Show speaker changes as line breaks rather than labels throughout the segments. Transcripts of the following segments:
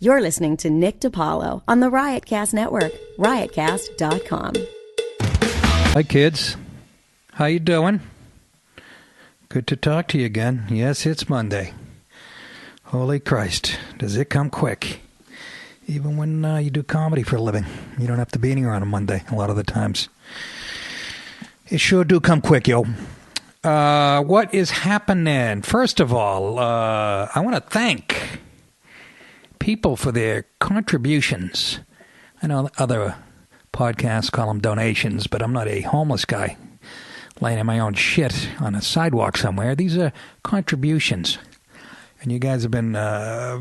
You're listening to Nick DiPaolo on the Riotcast Network, riotcast.com.
Hi, kids. How you doing? Good to talk to you again. Yes, it's Monday. Holy Christ, does it come quick? Even when you do comedy for a living, you don't have to be anywhere on a Monday a lot of the times. It sure do come quick, yo. What is happening? First of all, I want to thank people for their contributions. I know other podcasts call them donations, but I'm not a homeless guy laying in my own shit on a sidewalk somewhere. These are contributions. And you guys have been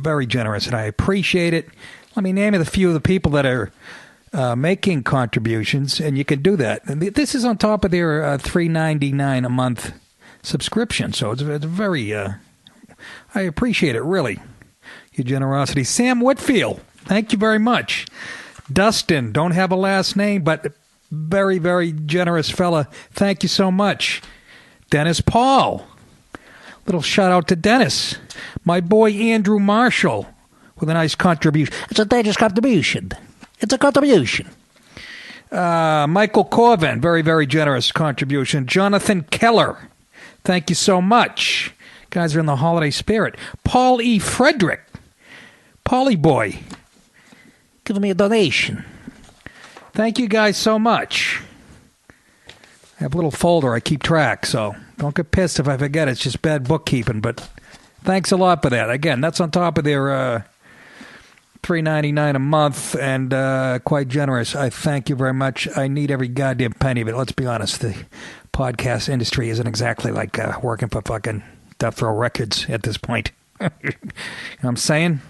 very generous, and I appreciate it. Let me name a few of the people that are making contributions, and you can do that. And this is on top of their $3.99 a month subscription, so it's very, I appreciate it, really, your generosity. Sam Whitfield, thank you very much. Dustin, don't have a last name, but very, very generous fella. Thank you so much. Dennis Paul, little shout out to Dennis. My boy Andrew Marshall with a nice contribution. It's a dangerous contribution. It's a contribution. Michael Corvin, very, very generous contribution. Jonathan Keller, thank you so much. Guys are in the holiday spirit. Paul E. Frederick, Paulie Boy, give me a donation. Thank you guys so much. I have a little folder I keep track, so don't get pissed if I forget. It's just bad bookkeeping, but thanks a lot for that. Again, that's on top of their $3.99 a month, and quite generous. I thank you very much. I need every goddamn penny of it. Let's be honest, the podcast industry isn't exactly like working for fucking Death Row Records at this point. You know what I'm saying?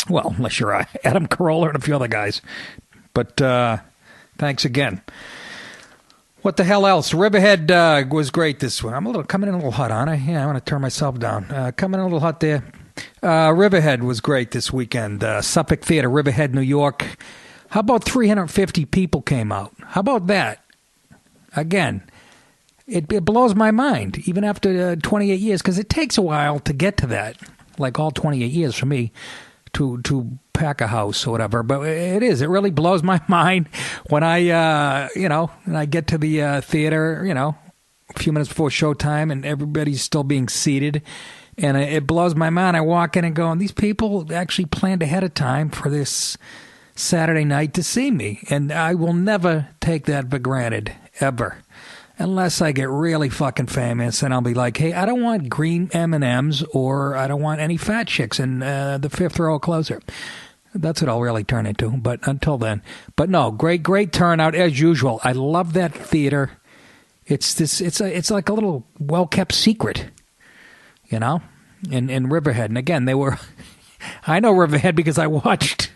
Well, unless you're Adam Carolla and a few other guys. But thanks again. What the hell else? Riverhead was great this one. I'm coming in a little hot, aren't I? Yeah, I want to turn myself down. Coming in a little hot there. Riverhead was great this weekend. Suffolk Theater, Riverhead, New York. How about 350 people came out? How about that? Again, it blows my mind, even after 28 years, because it takes a while to get to that, like all 28 years for me, to pack a house or whatever. But it is. It really blows my mind when I, when I get to the theater, a few minutes before showtime and everybody's still being seated. And it blows my mind. I walk in and go, and these people actually planned ahead of time for this Saturday night to see me. And I will never take that for granted, ever. Unless I get really fucking famous and I'll be like, hey, I don't want green M&Ms or I don't want any fat chicks in the fifth row closer. That's what I'll really turn into. But until then. But no, great turnout as usual. I love that theater. It's like a little well-kept secret. In Riverhead. And again, they were, I know Riverhead because I watch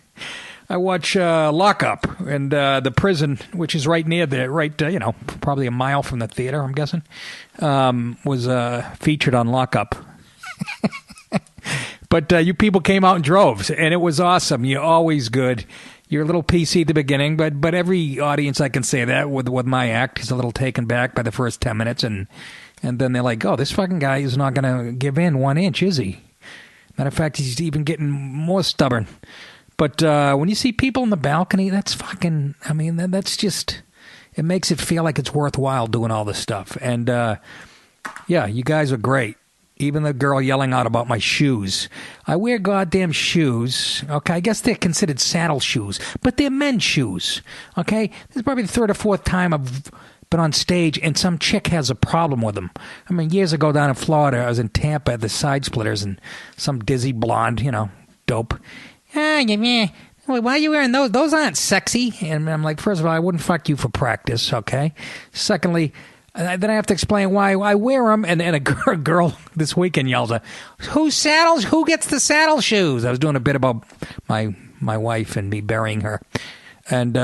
Lockup, and the prison, which is right near there, probably a mile from the theater, I'm guessing, was featured on Lockup. But you people came out in droves, and it was awesome. You're always good. You're a little PC at the beginning, but every audience, I can say that, with my act, is a little taken back by the first 10 minutes, and then they're like, oh, this fucking guy is not going to give in 1 inch, is he? Matter of fact, he's even getting more stubborn. But when you see people in the balcony, that's fucking, that's just, it makes it feel like it's worthwhile doing all this stuff. And, yeah, you guys are great. Even the girl yelling out about my shoes. I wear goddamn shoes. Okay, I guess they're considered saddle shoes, but they're men's shoes. Okay, this is probably the third or fourth time I've been on stage and some chick has a problem with them. Years ago down in Florida, I was in Tampa at the Side Splitters, and some dizzy blonde, dope. Why are you wearing those? Those aren't sexy. And I'm like, first of all, I wouldn't fuck you for practice, okay? Secondly, then I have to explain why I wear them. And a girl this weekend yells, who gets the saddle shoes? I was doing a bit about my wife and me burying her. And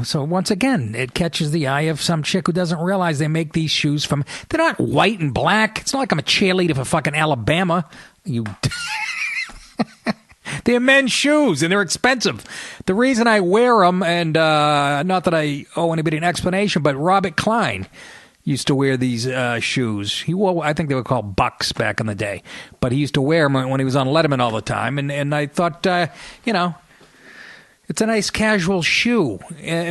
so once again, it catches the eye of some chick who doesn't realize they make these shoes from, they're not white and black. It's not like I'm a cheerleader for fucking Alabama. They're men's shoes, and they're expensive. The reason I wear them, and not that I owe anybody an explanation, but Robert Klein, used to wear these shoes. He wore, I think they were called Bucks back in the day, but he used to wear them when he was on Letterman all the time. And I thought, it's a nice casual shoe.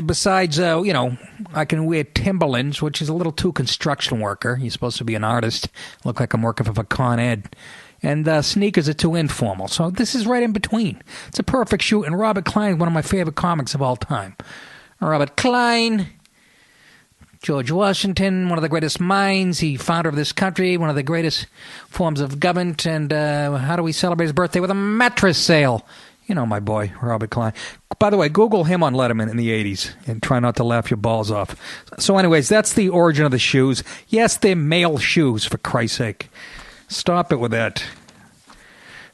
Besides, I can wear Timberlands, which is a little too construction worker. You're supposed to be an artist. Look like I'm working for Con Ed. And sneakers are too informal. So this is right in between. It's a perfect shoe. And Robert Klein, one of my favorite comics of all time. Robert Klein, George Washington, one of the greatest minds. He founder of this country, one of the greatest forms of government. And how do we celebrate his birthday? With a mattress sale. You know my boy, Robert Klein. By the way, Google him on Letterman in the 80s and try not to laugh your balls off. So anyways, that's the origin of the shoes. Yes, they're male shoes, for Christ's sake. Stop it with that.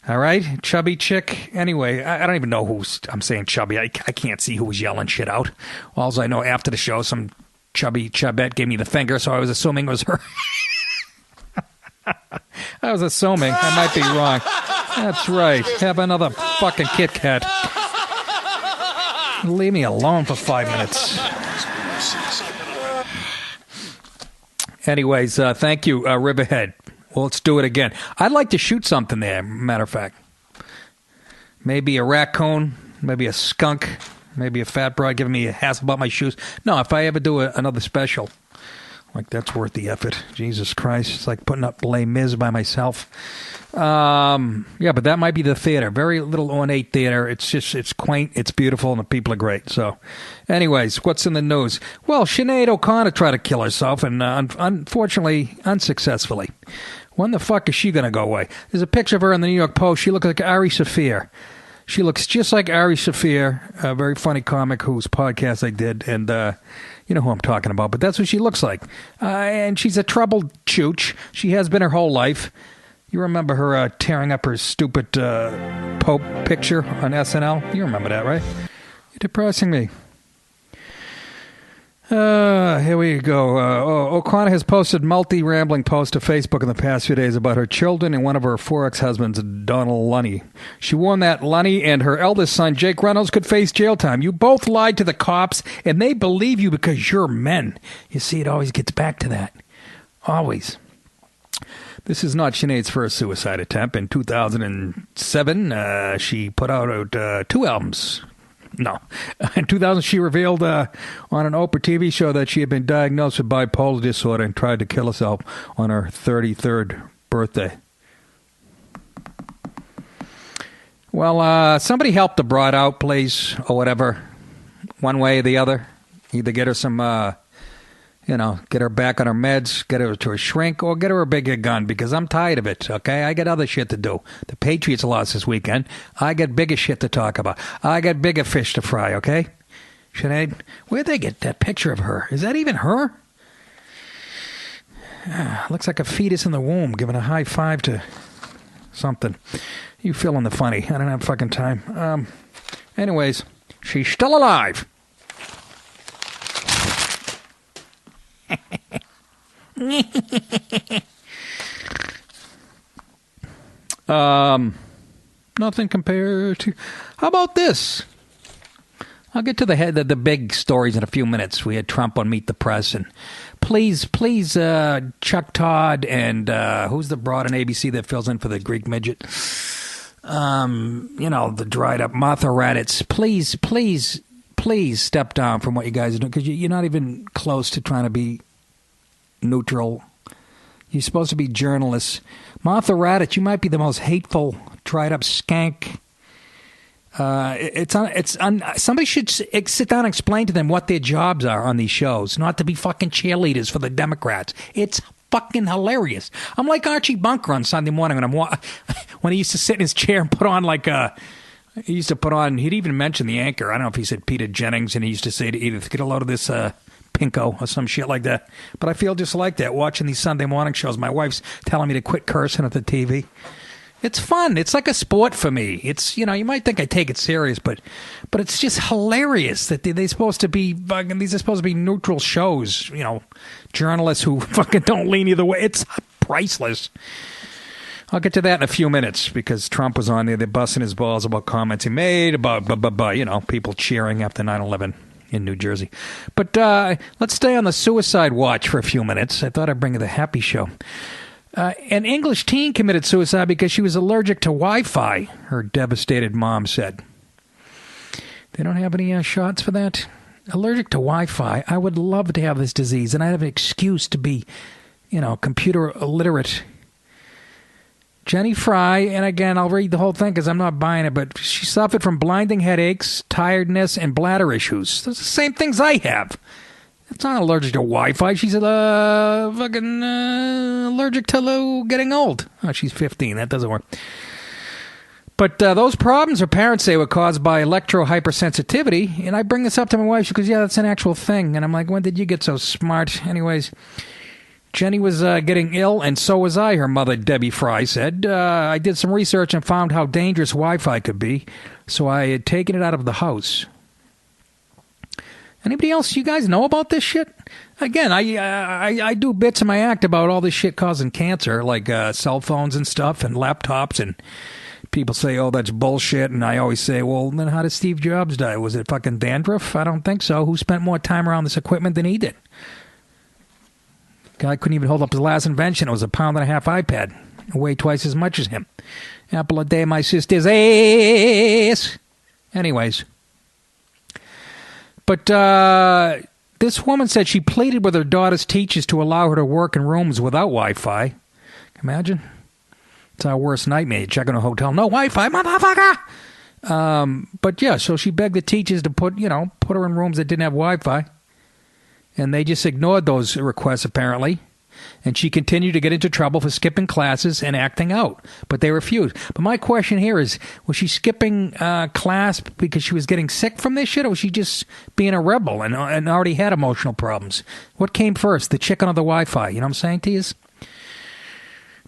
All right? Chubby chick. Anyway, I don't even know who's... I'm saying chubby. I can't see who was yelling shit out. All I know, after the show, some chubette gave me the finger, so I was assuming it was her. I was assuming. I might be wrong. That's right. Have another fucking Kit Kat. Leave me alone for 5 minutes. Anyways, thank you, Riverhead. Well, let's do it again. I'd like to shoot something there, matter of fact. Maybe a raccoon, maybe a skunk, maybe a fat broad giving me a hassle about my shoes. No, if I ever do another special, like that's worth the effort. Jesus Christ. It's like putting up Les Mis by myself. Yeah, but that might be the theater. Very little ornate theater. It's quaint, it's beautiful, and the people are great. So, anyways, what's in the news? Well, Sinéad O'Connor tried to kill herself, and unfortunately, unsuccessfully. When the fuck is she going to go away? There's a picture of her in the New York Post. She looks like Ari Shaffir. She looks just like Ari Shaffir, a very funny comic whose podcast I did, and you know who I'm talking about, but that's what she looks like. And she's a troubled chooch. She has been her whole life. You remember her tearing up her stupid Pope picture on SNL? You remember that, right? You're depressing me. Here we go. O'Connor has posted multi-rambling posts to Facebook in the past few days about her children and one of her 4 ex-husbands, Donald Lunny. She warned that Lunny and her eldest son, Jake Reynolds, could face jail time. You both lied to the cops, and they believe you because you're men. You see, it always gets back to that. Always. This is not Sinead's first suicide attempt. In 2007, she put out 2 albums. No. In 2000, she revealed on an Oprah TV show that she had been diagnosed with bipolar disorder and tried to kill herself on her 33rd birthday. Well, somebody help the broad out, please, or whatever, one way or the other. Either get her some, get her back on her meds, get her to a shrink, or get her a bigger gun, because I'm tired of it, okay? I got other shit to do. The Patriots lost this weekend. I got bigger shit to talk about. I got bigger fish to fry, okay? Sinead, where'd they get that picture of her? Is that even her? Looks like a fetus in the womb giving a high five to something. You feeling the funny. I don't have fucking time. Anyways, she's still alive. Nothing compared to... How about this? I'll get to the big stories in a few minutes. We had Trump on Meet the Press, and please, Chuck Todd and who's the broad on ABC that fills in for the Greek midget? The dried up Martha Raddatz. Please step down from what you guys are doing, because you're not even close to trying to be neutral. You're supposed to be journalists. Martha Raddatz, you might be the most hateful, dried up skank. Somebody should sit down and explain to them what their jobs are on these shows, not to be fucking cheerleaders for the Democrats. It's fucking hilarious. I'm like Archie Bunker on Sunday morning when he used to sit in his chair and put on he'd even mention the anchor. I don't know if he said Peter Jennings, and he used to say to Edith, get a load of this Pinko or some shit like that. But I feel just like that watching these Sunday morning shows. My wife's telling me to quit cursing at the TV. It's fun. It's like a sport for me. It's, you might think I take it serious, but it's just hilarious that they're supposed to be these are supposed to be neutral shows, journalists who fucking don't lean either way. It's priceless. I'll get to that in a few minutes, because Trump was on there. They're busting his balls about comments he made about, people cheering after 9/11. in New Jersey. But let's stay on the suicide watch for a few minutes. I thought I'd bring you the happy show. An English teen committed suicide because she was allergic to Wi-Fi, her devastated mom said. They don't have any shots for that? Allergic to Wi-Fi. I would love to have this disease, and I have an excuse to be, computer illiterate. Jenny Fry, and again, I'll read the whole thing because I'm not buying it, but she suffered from blinding headaches, tiredness, and bladder issues. Those are the same things I have. It's not allergic to Wi-Fi. She's fucking allergic to getting old. Oh, she's 15. That doesn't work. But those problems her parents say were caused by electrohypersensitivity. And I bring this up to my wife. She goes, yeah, that's an actual thing. And I'm like, when did you get so smart? Anyways, Jenny was getting ill, and so was I, her mother, Debbie Fry, said. I did some research and found how dangerous Wi-Fi could be, so I had taken it out of the house. Anybody else, you guys know about this shit? Again, I do bits in my act about all this shit causing cancer, like cell phones and stuff and laptops, and people say, oh, that's bullshit, and I always say, well, then how did Steve Jobs die? Was it fucking dandruff? I don't think so. Who spent more time around this equipment than he did? Guy couldn't even hold up his last invention. It was a 1.5 pound iPad. It weighed twice as much as him. Apple a day, my sister's ass. Anyways. But this woman said she pleaded with her daughter's teachers to allow her to work in rooms without Wi-Fi. Imagine? It's our worst nightmare. You check in a hotel, no Wi-Fi, motherfucker! But yeah, so she begged the teachers to put her in rooms that didn't have Wi-Fi. And they just ignored those requests, apparently. And she continued to get into trouble for skipping classes and acting out. But they refused. But my question here is, was she skipping class because she was getting sick from this shit? Or was she just being a rebel and already had emotional problems? What came first, the chicken or the Wi-Fi? You know what I'm saying to you?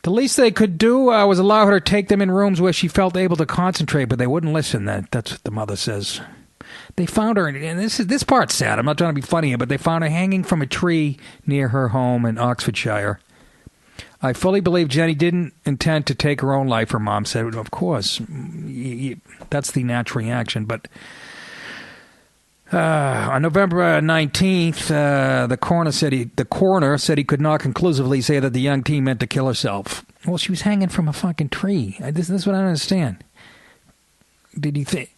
The least they could do was allow her to take them in rooms where she felt able to concentrate, but they wouldn't listen. That's what the mother says. They found her, and this part's sad. I'm not trying to be funny here, but they found her hanging from a tree near her home in Oxfordshire. I fully believe Jenny didn't intend to take her own life, her mom said. Of course, that's the natural reaction. But on November 19th, the coroner said he could not conclusively say that the young teen meant to kill herself. Well, she was hanging from a fucking tree. This is what I don't understand. Did you think...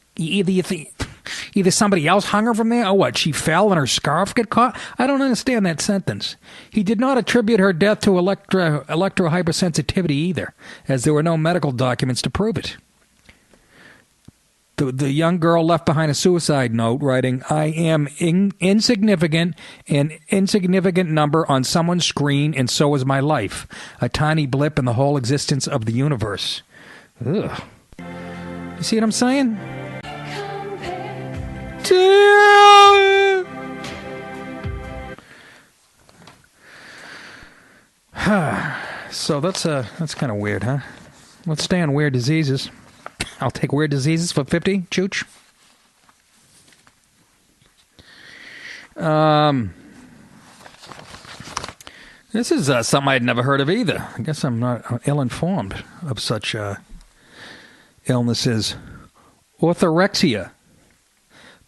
Either somebody else hung her from there, or what, she fell and her scarf got caught? I don't understand that sentence. He did not attribute her death to electrohypersensitivity either, as there were no medical documents to prove it. The young girl left behind a suicide note writing, I am insignificant, an insignificant number on someone's screen, and so is my life. A tiny blip in the whole existence of the universe. Ugh. You see what I'm saying? So that's kind of weird, huh? Let's stay on weird diseases. I'll take weird diseases for 50, Chooch. This is something I'd never heard of either. I guess I'm not ill-informed of such illnesses. Orthorexia.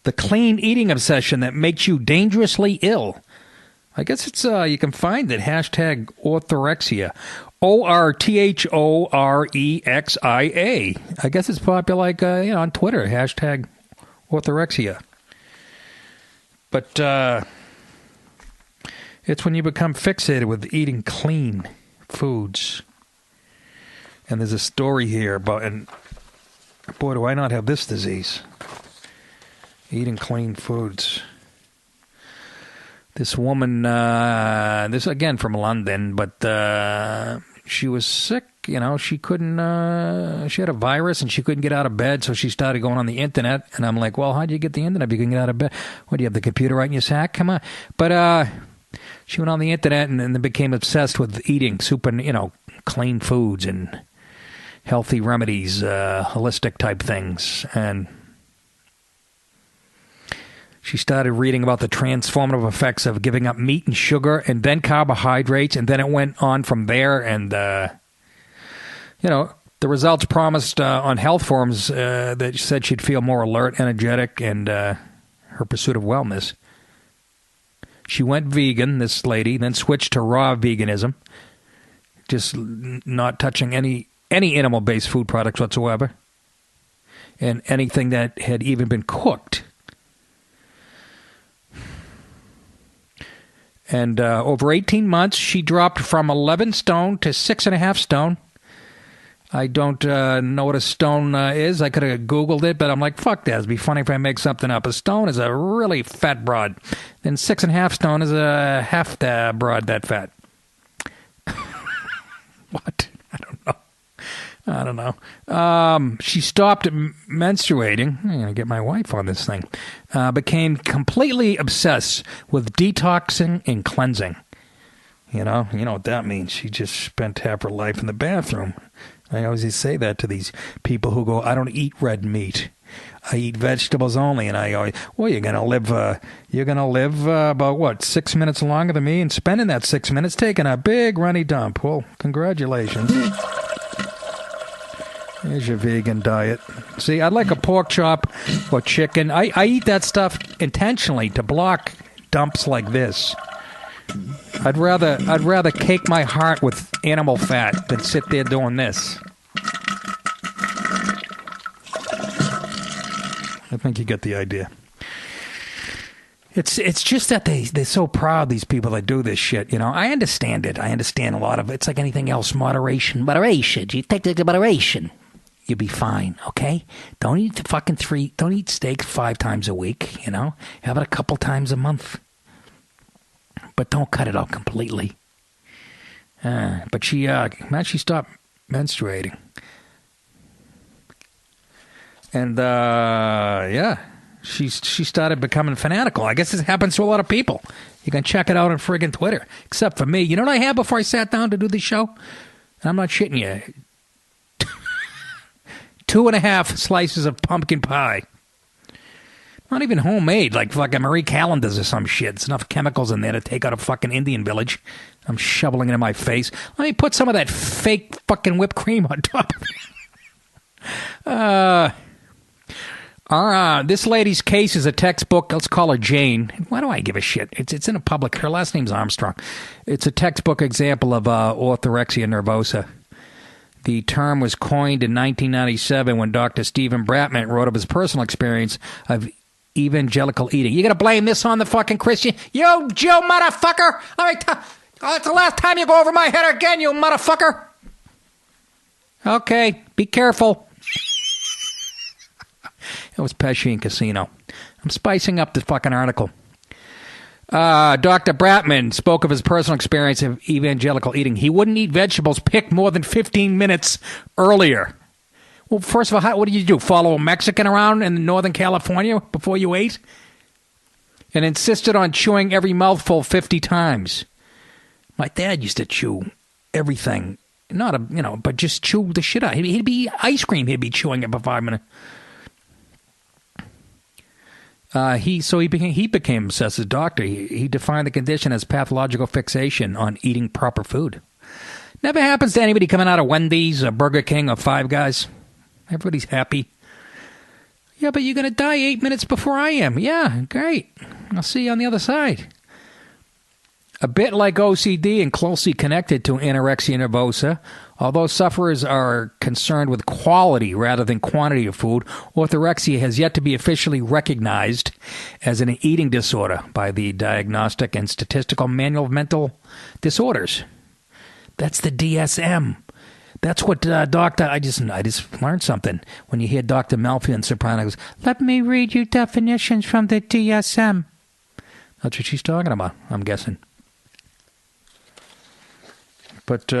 The clean eating obsession that makes you dangerously ill. I guess it's you can find it, hashtag Orthorexia. Orthorexia. I guess it's popular like on Twitter, hashtag Orthorexia. But it's when you become fixated with eating clean foods. And there's a story here about, and boy, do I not have this disease. Eating clean foods. This woman, this again from London, but she was sick, she couldn't, she had a virus and she couldn't get out of bed, so she started going on the internet, and I'm like, well, how do you get the internet if you can get out of bed? What, do you have the computer right in your sack? Come on. But she went on the internet and then became obsessed with eating super, clean foods and healthy remedies, holistic type things, and she started reading about the transformative effects of giving up meat and sugar and then carbohydrates, and then it went on from there. And, the results promised on health forums that said she'd feel more alert, energetic, and her her pursuit of wellness. She went vegan, this lady, then switched to raw veganism, just not touching any animal-based food products whatsoever, and anything that had even been cooked. And over 18 months, she dropped from 11 stone to 6.5 stone. I don't know what a stone is. I could have Googled it, but I'm like, fuck that. It'd be funny if I make something up. A stone is a really fat broad. Then 6.5 stone is a half the broad that fat. What? I don't know. She stopped menstruating. I'm going to get my wife on this thing. Became completely obsessed with detoxing and cleansing. You know what that means. She just spent half her life in the bathroom. I always say that to these people who go, I don't eat red meat. I eat vegetables only. And I always, well, you're going to live about, what, 6 minutes longer than me, and spending that 6 minutes taking a big runny dump. Well, congratulations. There's your vegan diet. See, I'd like a pork chop or chicken. I eat that stuff intentionally to block dumps like this. I'd rather cake my heart with animal fat than sit there doing this. I think you get the idea. It's just that they're so proud, these people that do this shit, I understand it. I understand a lot of it. It's like anything else. Moderation. You take the moderation. You'll be fine, okay? Don't eat don't eat steak 5 times a week, Have it a couple times a month. But don't cut it out completely. But she stopped menstruating. And, she started becoming fanatical. I guess this happens to a lot of people. You can check it out on friggin' Twitter. Except for me. You know what I had before I sat down to do the show? And I'm not shitting you. 2.5 slices of pumpkin pie. Not even homemade, like fucking Marie Callender's or some shit. There's enough chemicals in there to take out a fucking Indian village. I'm shoveling it in my face. Let me put some of that fake fucking whipped cream on top of it. This lady's case is a textbook. Let's call her Jane. Why do I give a shit? It's in a public. Her last name's Armstrong. It's a textbook example of orthorexia nervosa. The term was coined in 1997 when Dr. Stephen Bratman wrote of his personal experience of evangelical eating. You gonna blame this on the fucking Christian? You Jew motherfucker! That's the last time you go over my head again, you motherfucker! Okay, be careful. It was Pesci and Casino. I'm spicing up the fucking article. Dr. Bratman spoke of his personal experience of evangelical eating. He wouldn't eat vegetables picked more than 15 minutes earlier. Well, first of all, what did you do? Follow a Mexican around in Northern California before you ate? And insisted on chewing every mouthful 50 times. My dad used to chew everything. But just chew the shit out. He'd be ice cream. He'd be chewing it for 5 minutes. He became obsessed as a doctor. He defined the condition as pathological fixation on eating proper food. Never happens to anybody coming out of Wendy's or Burger King or Five Guys. Everybody's happy. Yeah, but you're going to die 8 minutes before I am. Yeah, great. I'll see you on the other side. A bit like OCD and closely connected to anorexia nervosa, although sufferers are concerned with quality rather than quantity of food, orthorexia has yet to be officially recognized as an eating disorder by the Diagnostic and Statistical Manual of Mental Disorders. That's the DSM. That's what Doctor... I just learned something. When you hear Dr. Melfi in Soprano goes, let me read you definitions from the DSM. That's what she's talking about, I'm guessing. But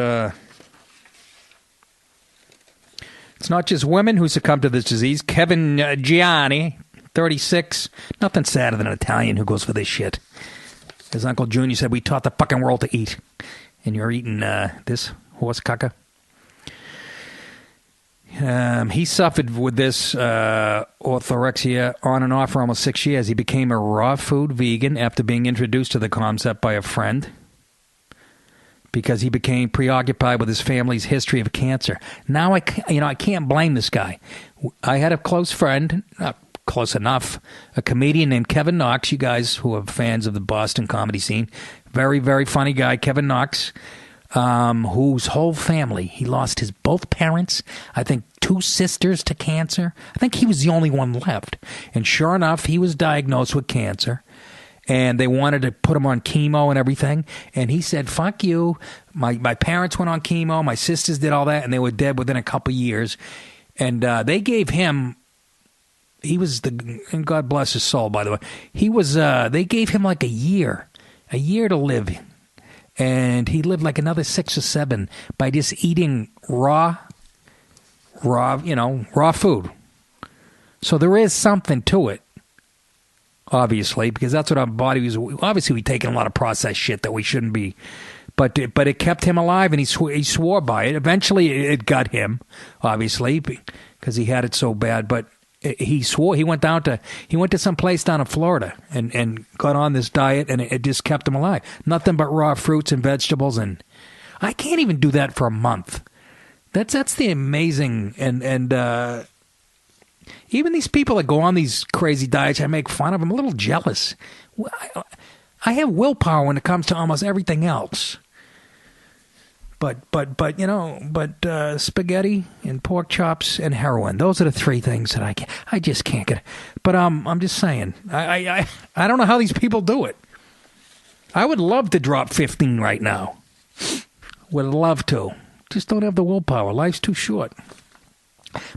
it's not just women who succumb to this disease. Kevin Gianni, 36, nothing sadder than an Italian who goes for this shit. His Uncle Junior said, we taught the fucking world to eat. And you're eating this horse caca. He suffered with this orthorexia on and off for almost 6 years. He became a raw food vegan after being introduced to the concept by a friend, because he became preoccupied with his family's history of cancer. Now I can't blame this guy. I had a close friend, not close enough. A comedian named Kevin Knox. You guys who are fans of the Boston comedy scene, very, very funny guy, Kevin Knox, whose whole family, he lost his both parents, I think 2 sisters to cancer. I think he was the only one left. And sure enough, he was diagnosed with cancer. And they wanted to put him on chemo and everything. And he said, fuck you. My parents went on chemo. My sisters did all that. And they were dead within a couple years. And they gave him, and God bless his soul, by the way. They gave him like a year to live. And he lived like another 6 or 7 by just eating raw food. So there is something to it. Obviously, because that's what our body was. Obviously, we're taking a lot of processed shit that we shouldn't be. But it kept him alive, and he swore by it. Eventually, it got him, obviously, because he had it so bad. But he swore. He went to some place down in Florida and got on this diet, and it just kept him alive. Nothing but raw fruits and vegetables, and I can't even do that for a month. That's the amazing and. Even these people that go on these crazy diets, I make fun of them. I'm a little jealous. I have willpower when it comes to almost everything else. But spaghetti and pork chops and heroin. Those are the 3 things that I just can't get. But I'm just saying, I don't know how these people do it. I would love to drop 15 right now. Would love to. Just don't have the willpower. Life's too short.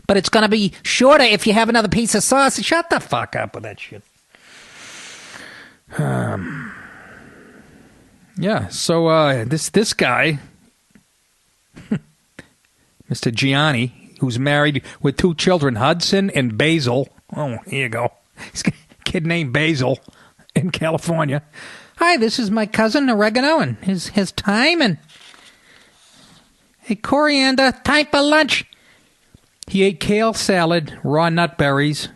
But it's going to be shorter if you have another piece of sauce. Shut the fuck up with that shit. Yeah, so this guy, Mr. Gianni, who's married with 2 children, Hudson and Basil. Oh, here you go. He's got a kid named Basil in California. Hi, this is my cousin Oregano and his thyme and hey, coriander, time for lunch. He ate kale salad, raw nut berries,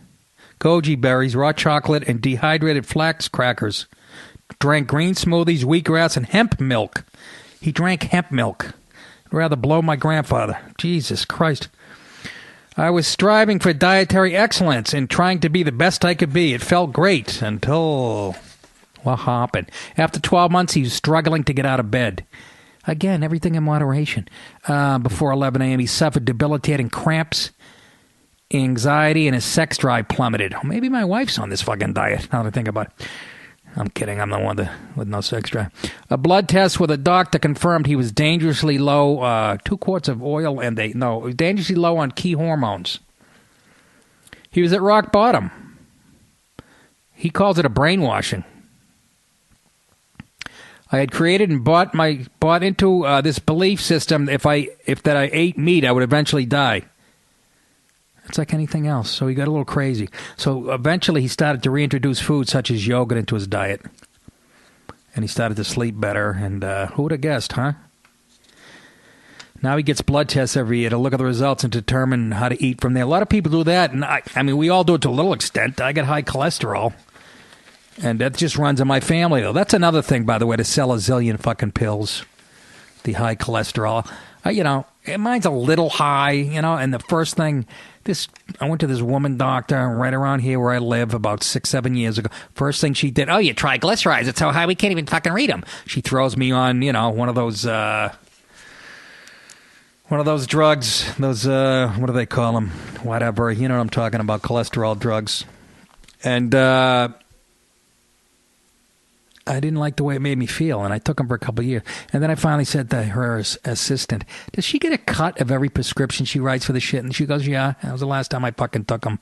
goji berries, raw chocolate, and dehydrated flax crackers. Drank green smoothies, wheatgrass, and hemp milk. He drank hemp milk. I'd rather blow my grandfather. Jesus Christ. I was striving for dietary excellence and trying to be the best I could be. It felt great until what happened? After 12 months, he was struggling to get out of bed. Again, everything in moderation. Before 11 a.m., he suffered debilitating cramps, anxiety, and his sex drive plummeted. Maybe my wife's on this fucking diet, now that I think about it. I'm kidding. I'm the one with no sex drive. A blood test with a doctor confirmed he was dangerously low, 2 quarts of oil, and dangerously low on key hormones. He was at rock bottom. He calls it a brainwashing. I had created and bought into this belief system that if I ate meat, I would eventually die. It's like anything else. So he got a little crazy. So eventually he started to reintroduce foods such as yogurt into his diet. And he started to sleep better. And who would have guessed, huh? Now he gets blood tests every year to look at the results and determine how to eat from there. A lot of people do that. And I mean, we all do it to a little extent. I got high cholesterol. And that just runs in my family, though. That's another thing, by the way, to sell a zillion fucking pills. The high cholesterol. Mine's a little high, and the first thing, I went to this woman doctor right around here where I live about 6-7 years ago. First thing she did, you triglycerides. It's so high we can't even fucking read them. She throws me on, one of those drugs, those, what do they call them? Whatever, you know what I'm talking about, cholesterol drugs. And, I didn't like the way it made me feel, and I took them for a couple of years. And then I finally said to her assistant, does she get a cut of every prescription she writes for the shit? And she goes, yeah, that was the last time I fucking took them.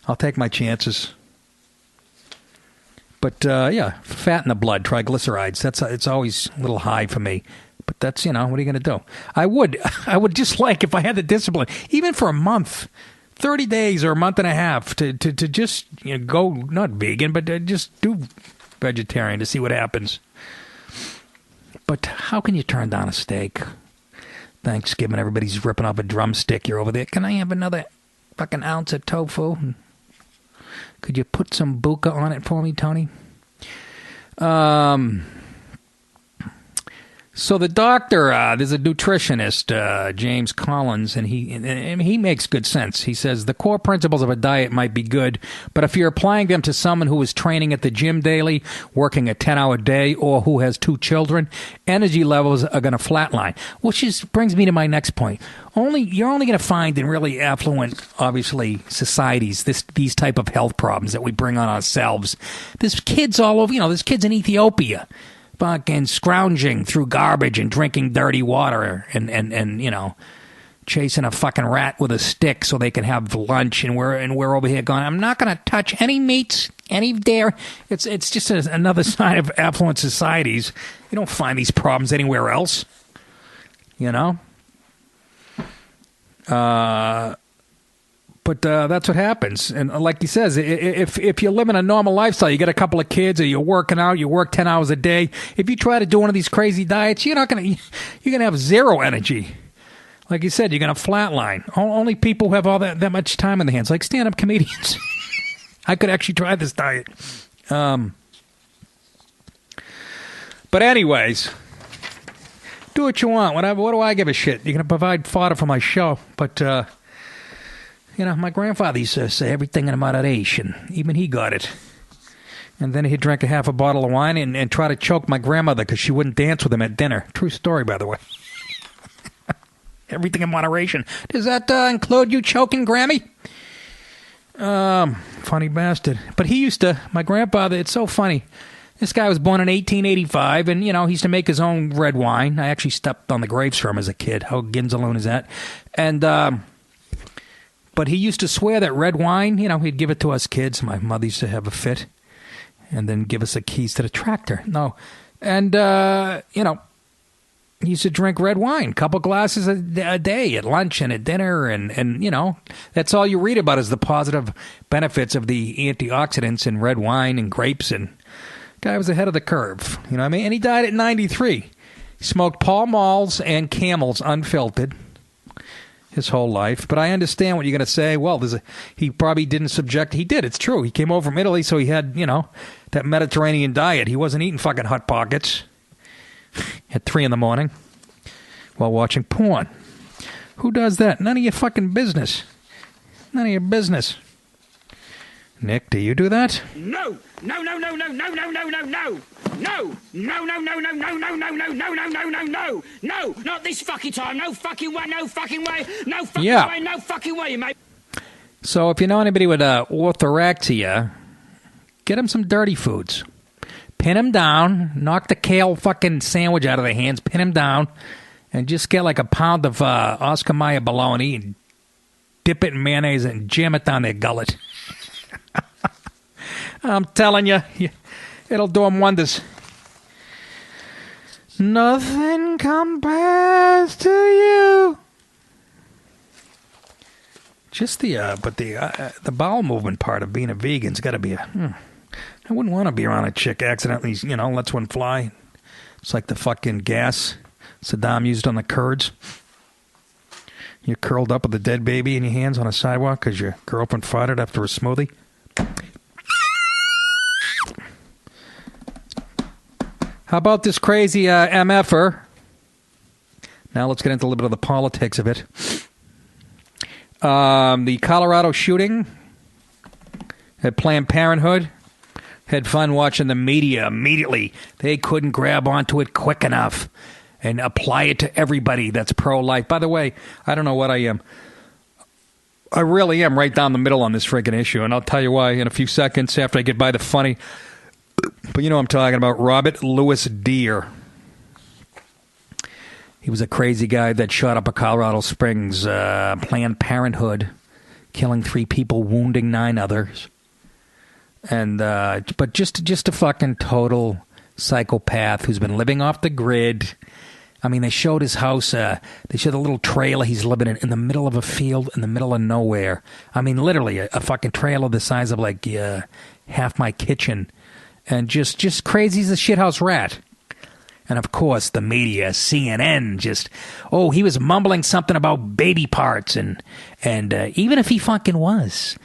I'll take my chances. But, fat in the blood, triglycerides, it's always a little high for me. But that's, what are you going to do? I would just like, if I had the discipline, even for a month, 30 days or a month and a half, to just go, not vegan, but just do vegetarian to see what happens. But how can you turn down a steak? Thanksgiving, everybody's ripping off a drumstick. You're over there. Can I have another fucking ounce of tofu? Could you put some buka on it for me, Tony? So the doctor, there's a nutritionist, James Collins, and he makes good sense. He says the core principles of a diet might be good, but if you're applying them to someone who is training at the gym daily, working a 10-hour day, or who has 2 children, energy levels are going to flatline. Brings me to my next point. You're only going to find in really affluent, obviously, societies these type of health problems that we bring on ourselves. There's kids all over. There's kids in Ethiopia, fucking scrounging through garbage and drinking dirty water and chasing a fucking rat with a stick so they can have lunch, and we're over here going, I'm not going to touch any meats, any dairy. It's just another sign of affluent societies. You don't find these problems anywhere else, But that's what happens. And like he says, if you're living a normal lifestyle, you got a couple of kids, or you're working out, you work 10 hours a day. If you try to do one of these crazy diets, you're going to have zero energy. Like you said, you're going to flatline. Only people who have all that much time in their hands, like stand-up comedians. I could actually try this diet. But anyways, do what you want. What do I give a shit? You're going to provide fodder for my show. But, my grandfather used to say everything in moderation. Even he got it. And then he'd drink a half a bottle of wine and try to choke my grandmother because she wouldn't dance with him at dinner. True story, by the way. Everything in moderation. Does that include you choking Grammy? Funny bastard. But he used to, my grandfather, it's so funny. This guy was born in 1885, and, he used to make his own red wine. I actually stepped on the grapes for him as a kid. How ginzalone is that? And, but he used to swear that red wine, he'd give it to us kids. My mother used to have a fit and then give us the keys to the tractor. No. And, he used to drink red wine, couple glasses a day at lunch and at dinner. And that's all you read about is the positive benefits of the antioxidants in red wine and grapes. And guy was ahead of the curve. You know what I mean? And he died at 93. He smoked Pall Malls and Camels unfiltered his whole life. But I understand what you're going to say. Well, he probably didn't subject. He did. It's true. He came over from Italy, so he had, that Mediterranean diet. He wasn't eating fucking Hot Pockets at 3 in the morning while watching porn. Who does that? None of your fucking business. None of your business. Nick, do you do that?
No! No, no, no, no, no, no, no, no, no! No! No, no, no, no, no, no, no, no, no, no, no, no, no! No! Not this fucking time! No fucking way! No fucking way! No fucking way! No fucking way, mate!
So if you know anybody with orthorexia, get them some dirty foods. Pin them down, knock the kale fucking sandwich out of their hands, pin them down, and just get like a pound of Oscar Mayer bologna and dip it in mayonnaise and jam it down their gullet. I'm telling you, it'll do them wonders. Nothing compares to you. Just the bowel movement part of being a vegan's got to be I wouldn't want to be around a chick accidentally, lets one fly. It's like the fucking gas Saddam used on the Kurds. You're curled up with a dead baby in your hands on a sidewalk because your girlfriend farted after a smoothie. How about this crazy MFer? Now let's get into a little bit of the politics of it. The Colorado shooting at Planned Parenthood. Had fun watching the media immediately. They couldn't grab onto it quick enough and apply it to everybody that's pro-life. By the way, I don't know what I am. I really am right down the middle on this friggin' issue, and I'll tell you why in a few seconds after I get by the funny. But I'm talking about Robert Louis Deere. He was a crazy guy that shot up a Colorado Springs Planned Parenthood, killing 3 people, wounding 9 others. And but just a fucking total psychopath who's been living off the grid. I mean, they showed his house. They showed a little trailer he's living in the middle of a field in the middle of nowhere. I mean, literally a fucking trailer the size of like half my kitchen, and just crazy as a shithouse rat. And, of course, the media, CNN, just, he was mumbling something about baby parts. And even if he fucking was,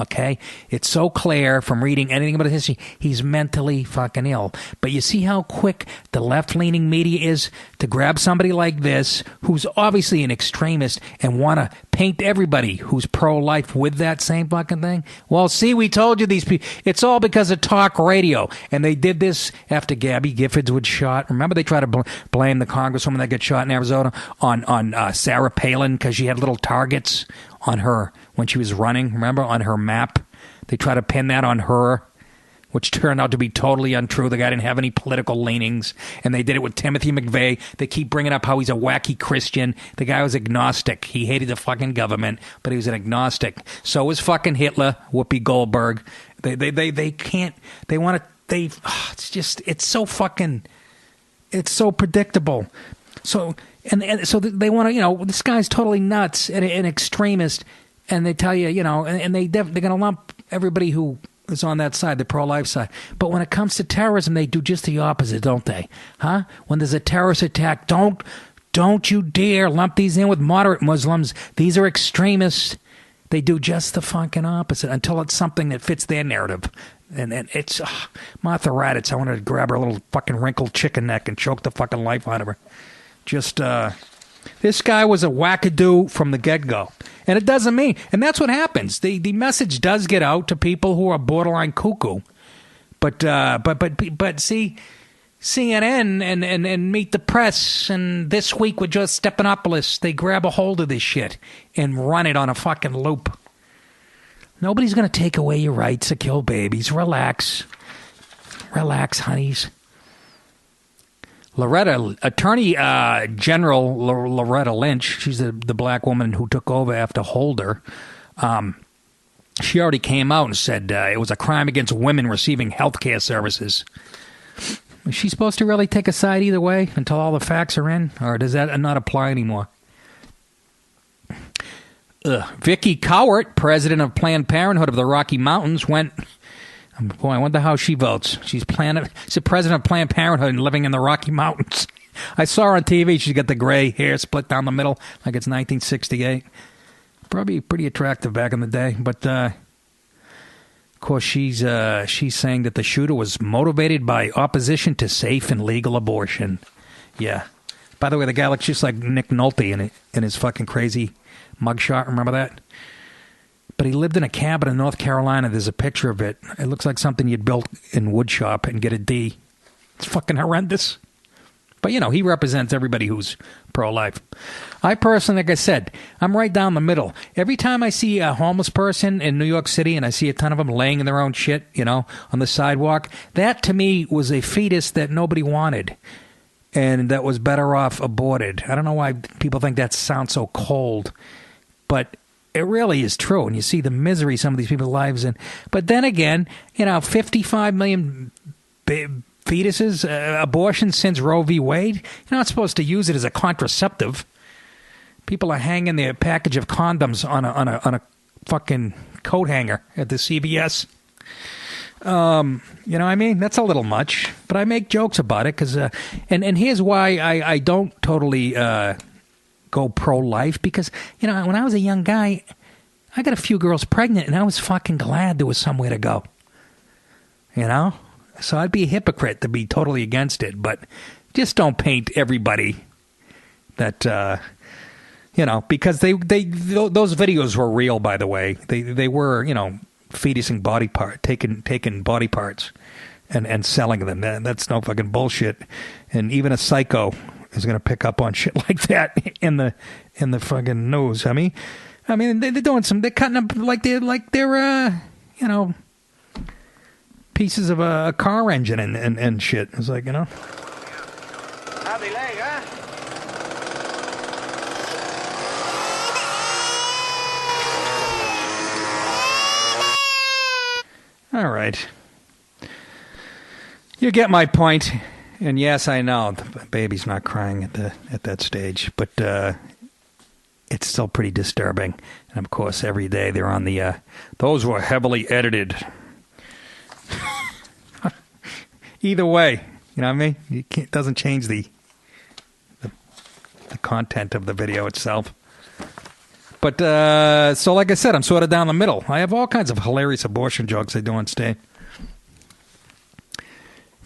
okay, it's so clear from reading anything about his history, he's mentally fucking ill. But you see how quick the left-leaning media is to grab somebody like this, who's obviously an extremist, and want to paint everybody who's pro-life with that same fucking thing? Well, see, we told you these people. It's all because of talk radio. And they did this after Gabby Giffords was shot. Remember, they tried to blame the congresswoman that got shot in Arizona on Sarah Palin because she had little targets on her when she was running. Remember, on her map? They tried to pin that on her, which turned out to be totally untrue. The guy didn't have any political leanings. And they did it with Timothy McVeigh. They keep bringing up how he's a wacky Christian. The guy was agnostic. He hated the fucking government, but he was an agnostic. So was fucking Hitler, Whoopi Goldberg. They can't, they want to, it's so fucking, it's so predictable. So, and so they want to, this guy's totally nuts and an extremist. And they tell you, and they're going to lump everybody who is on that side, the pro-life side. But when it comes to terrorism, they do just the opposite, don't they? Huh? When there's a terrorist attack, don't you dare lump these in with moderate Muslims. These are extremists. They do just the fucking opposite until it's something that fits their narrative. And it's Martha Raddatz. I wanted to grab her little fucking wrinkled chicken neck and choke the fucking life out of her. Just, this guy was a wackadoo from the get-go. And it doesn't mean, and that's what happens. The message does get out to people who are borderline cuckoo. But see, CNN and Meet the Press and This Week with Joe Stephanopoulos, they grab a hold of this shit and run it on a fucking loop. Nobody's going to take away your rights to kill babies. Relax. Relax, honeys. Attorney General Loretta Lynch, she's the black woman who took over after Holder. She already came out and said it was a crime against women receiving health care services. Is she supposed to really take a side either way until all the facts are in? Or does that not apply anymore? Vicky Cowart, president of Planned Parenthood of the Rocky Mountains, went... Boy, I wonder how she votes. She's the president of Planned Parenthood and living in the Rocky Mountains. I saw her on TV. She's got the gray hair split down the middle like it's 1968. Probably pretty attractive back in the day. But, of course, she's saying that the shooter was motivated by opposition to safe and legal abortion. Yeah. By the way, the guy looks just like Nick Nolte in his fucking crazy mugshot. Remember that? But he lived in a cabin in North Carolina. There's a picture of it. It looks like something you'd built in woodshop and get a D. It's fucking horrendous. But, he represents everybody who's pro-life. I personally, like I said, I'm right down the middle. Every time I see a homeless person in New York City and I see a ton of them laying in their own shit, on the sidewalk, that to me was a fetus that nobody wanted and that was better off aborted. I don't know why people think that sounds so cold, but... it really is true, and you see the misery some of these people's lives in. But then again, 55 million fetuses, abortions since Roe v. Wade. You're not supposed to use it as a contraceptive. People are hanging their package of condoms on a fucking coat hanger at the CVS. You know what I mean? That's a little much, but I make jokes about it because, and here's why I don't totally. Go pro-life because, when I was a young guy, I got a few girls pregnant and I was fucking glad there was somewhere to go. So I'd be a hypocrite to be totally against it, but just don't paint everybody that, because those videos were real, by the way. They were, fetusing body part, taking body parts and selling them. That's no fucking bullshit. And even a psycho is going to pick up on shit like that in the fucking news. I mean, they're doing they're cutting up like they're pieces of a car engine and shit. It's like,
Happy leg, huh?
All right. You get my point. And yes, I know the baby's not crying at that stage, but it's still pretty disturbing. And of course, every day they're on the those were heavily edited. Either way, You know what I mean? It doesn't change the content of the video itself. But, so like I said, I'm sort of down the middle. I have all kinds of hilarious abortion jokes I do on stage.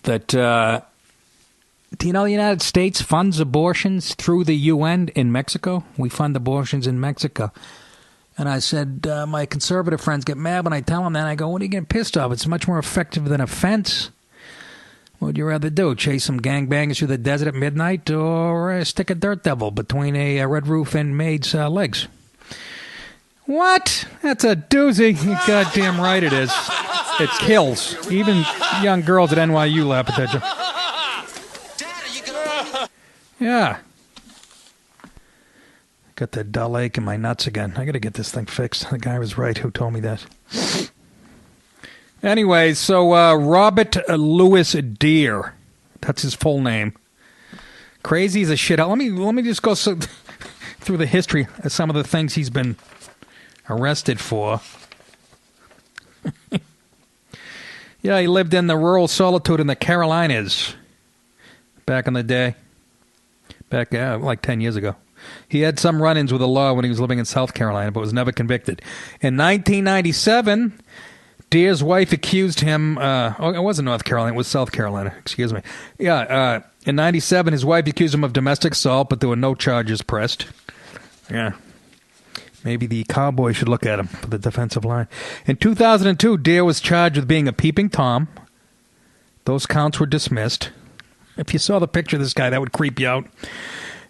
That, do you know the United States funds abortions through the UN in Mexico? We fund abortions in Mexico. And I said, my conservative friends get mad when I tell them that. I go, what are you getting pissed off? It's much more effective than a fence. What would you rather do? Chase some gangbangers through the desert at midnight or stick a dirt devil between a red roof and maid's legs? What? That's a doozy. You're goddamn right it is. It kills. Even young girls at NYU laugh at that joke. Yeah. Got that dull ache in my nuts again. I got to get this thing fixed. The guy was right who told me that. Anyway, so Robert Louis Deere. That's his full name. Crazy as a shit. Let me just go through the history of some of the things he's been arrested for. Yeah, he lived in the rural solitude in the Carolinas back in the day. Back like 10 years ago. He had some run-ins with the law when he was living in South Carolina, but was never convicted. In 1997, Deere's wife accused him... it wasn't North Carolina, it was South Carolina. Excuse me. Yeah, in 97, his wife accused him of domestic assault, but there were no charges pressed. Yeah. Maybe the Cowboys should look at him for the defensive line. In 2002, Deere was charged with being a peeping Tom. Those counts were dismissed. If you saw the picture of this guy, that would creep you out.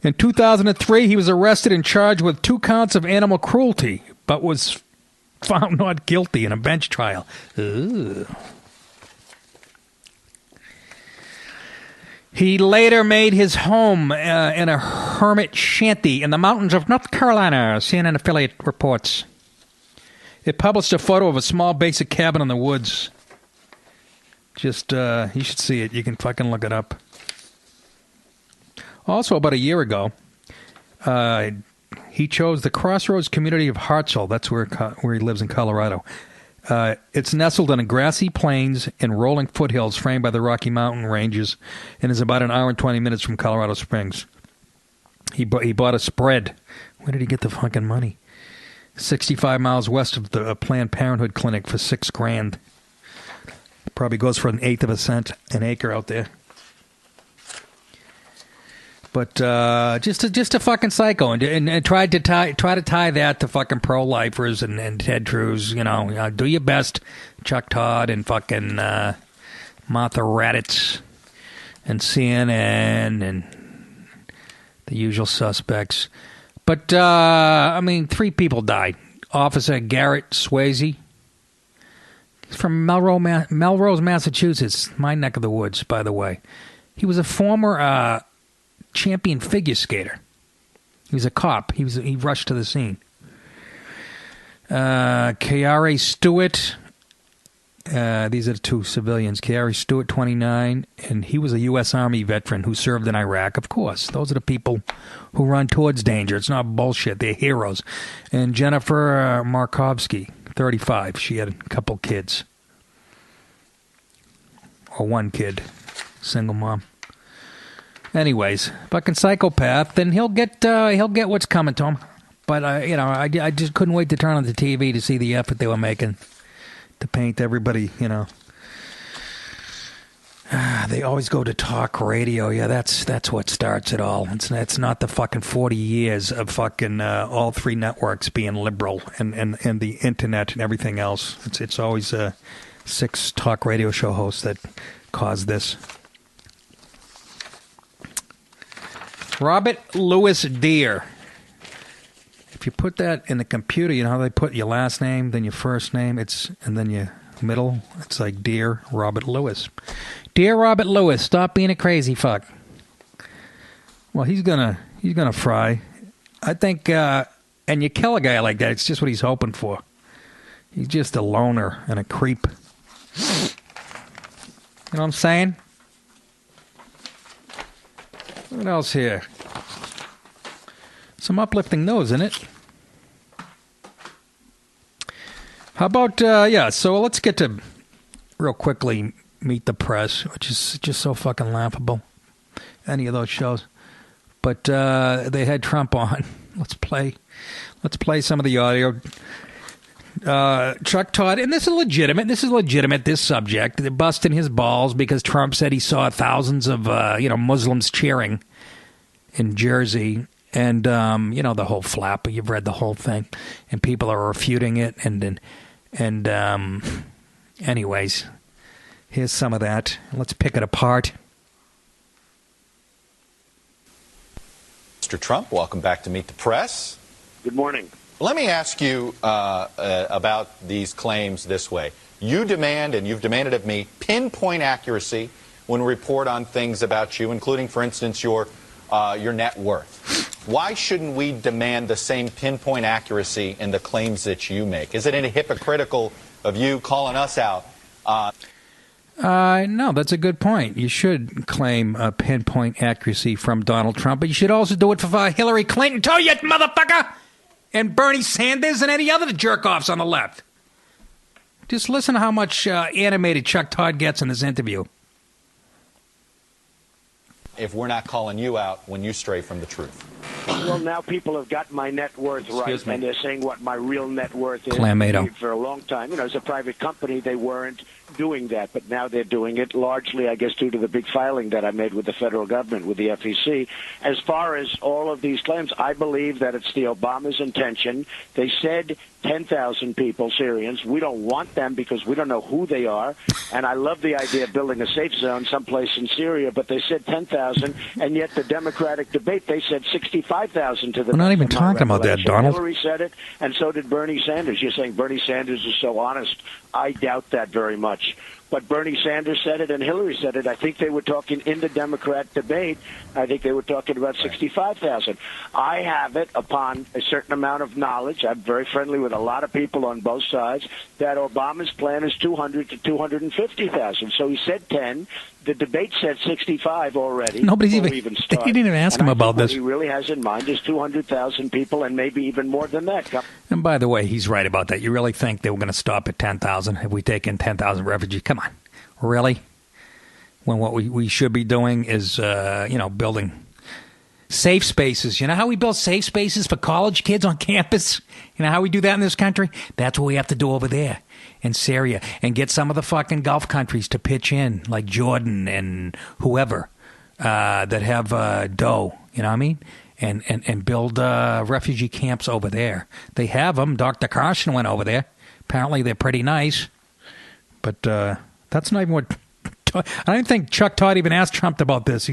In 2003, he was arrested and charged with 2 counts of animal cruelty, but was found not guilty in a bench trial. Ugh. He later made his home in a hermit shanty in the mountains of North Carolina, CNN affiliate reports. It published a photo of a small basic cabin in the woods. Just, you should see it. You can fucking look it up. Also, about a year ago, he chose the Crossroads community of Hartselle. That's where he lives in Colorado. It's nestled in a grassy plains and rolling foothills framed by the Rocky Mountain ranges and is about an hour and 20 minutes from Colorado Springs. He bought a spread. Where did he get the fucking money? 65 miles west of the Planned Parenthood clinic for $6,000. Probably goes for 1/8 of a cent an acre out there. But just a fucking psycho, and tried to tie that to fucking pro-lifers and Ted Cruz. You know, do your best, Chuck Todd and fucking Martha Raddatz and CNN and the usual suspects. But I mean, 3 people died. Officer Garrett Swayze, he's from Melrose, Massachusetts, my neck of the woods, by the way. He was a former champion figure skater. He was a cop. He rushed to the scene. Kiara Stewart. These are the 2 civilians. Kiara Stewart, 29, and he was a U.S. Army veteran who served in Iraq. Of course, those are the people who run towards danger. It's not bullshit. They're heroes. And Jennifer Markovsky, 35. She had a couple kids. Or 1 kid. Single mom. Anyways, fucking psychopath, and he'll get what's coming to him. But I just couldn't wait to turn on the TV to see the effort they were making to paint everybody. You know, they always go to talk radio. Yeah, that's what starts it all. It's not the fucking 40 years of fucking all 3 networks being liberal and the internet and everything else. It's always 6 talk radio show hosts that caused this. Robert Louis Deere. If you put that in the computer, you know how they put your last name, then your first name, and then your middle. It's like Dear Robert Louis. Dear Robert Louis, stop being a crazy fuck. Well, he's gonna fry. I think, and you kill a guy like that, it's just what he's hoping for. He's just a loner and a creep. You know what I'm saying? What else here? Some uplifting news, isn't it? How about, so let's get to, real quickly, Meet the Press, which is just so fucking laughable. Any of those shows. But they had Trump on. Let's play some of the audio. Chuck Todd, and this is legitimate. This subject, they're busting his balls because Trump said he saw thousands of Muslims cheering in Jersey, and the whole flap. You've read the whole thing, and people are refuting it. And anyways, here's some of that. Let's pick it apart.
Mr. Trump, welcome back to Meet the Press.
Good morning.
Let me ask you about these claims this way. You demand, and you've demanded of me, pinpoint accuracy when we report on things about you, including, for instance, your net worth. Why shouldn't we demand the same pinpoint accuracy in the claims that you make? Is it any hypocritical of you calling us out?
No, that's a good point. You should claim pinpoint accuracy from Donald Trump, but you should also do it for Hillary Clinton, too, you motherfucker! And Bernie Sanders and any other jerk-offs on the left. Just listen to how much animated Chuck Todd gets in this interview.
If we're not calling you out when you stray from the truth.
Well, now people have got my net worth right, and they're saying what my real net worth is.
Clamato.
For a long time, as a private company, they weren't doing that, but now they're doing it largely, I guess, due to the big filing that I made with the federal government, with the FEC. As far as all of these claims, I believe that it's the Obama's intention. They said 10,000 people, Syrians. We don't want them because we don't know who they are. And I love the idea of building a safe zone someplace in Syria, but they said 10,000, and yet the Democratic debate, they said 65,000 to the.
We're not even talking about that, Donald.
Hillary said it, and so did Bernie Sanders. You're saying Bernie Sanders is so honest. I doubt that very much. But Bernie Sanders said it and Hillary said it. I think they were talking in the Democrat debate. I think they were talking about 65,000. I have it upon a certain amount of knowledge. I'm very friendly with a lot of people on both sides that Obama's plan is 200 to 250,000. So he said 10. The debate said 65 already.
Nobody's even started. They didn't even ask him about this.
What he really has in mind is 200,000 people and maybe even more than that.
And by the way, he's right about that. You really think they were going to stop at 10,000 if we take in 10,000 refugees? Come on. Really? When what we should be doing is, building safe spaces. You know how we build safe spaces for college kids on campus? You know how we do that in this country? That's what we have to do over there in Syria. And get some of the fucking Gulf countries to pitch in, like Jordan and whoever, that have dough. You know what I mean? And build refugee camps over there. They have them. Dr. Carson went over there. Apparently they're pretty nice. But that's not even what... I don't think Chuck Todd even asked Trump about this. He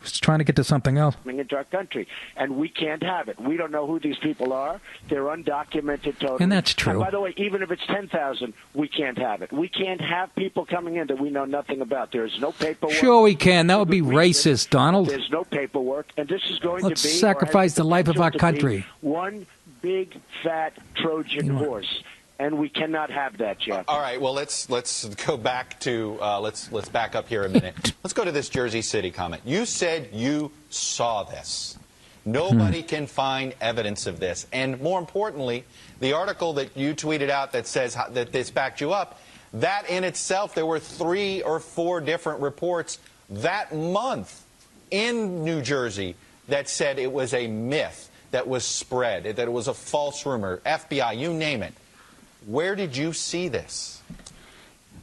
was trying to get to something else.
Into our country, and we can't have it. We don't know who these people are. They're undocumented totally.
And that's true.
And by the way, even if it's 10,000, we can't have it. We can't have people coming in that we know nothing about. There is no paperwork.
Sure we can. That would be racist, Donald.
There's no paperwork, and this is going
Let's
to be...
sacrifice the life of our country.
One big, fat Trojan horse. And we cannot have that, Jeff.
All right. Well, let's go back to let's back up here a minute. Let's go to this Jersey City comment. You said you saw this. Nobody can find evidence of this. And more importantly, the article that you tweeted out that says that this backed you up, that in itself, there were 3 or 4 different reports that month in New Jersey that said it was a myth that was spread, that it was a false rumor, FBI, you name it. Where did you see this?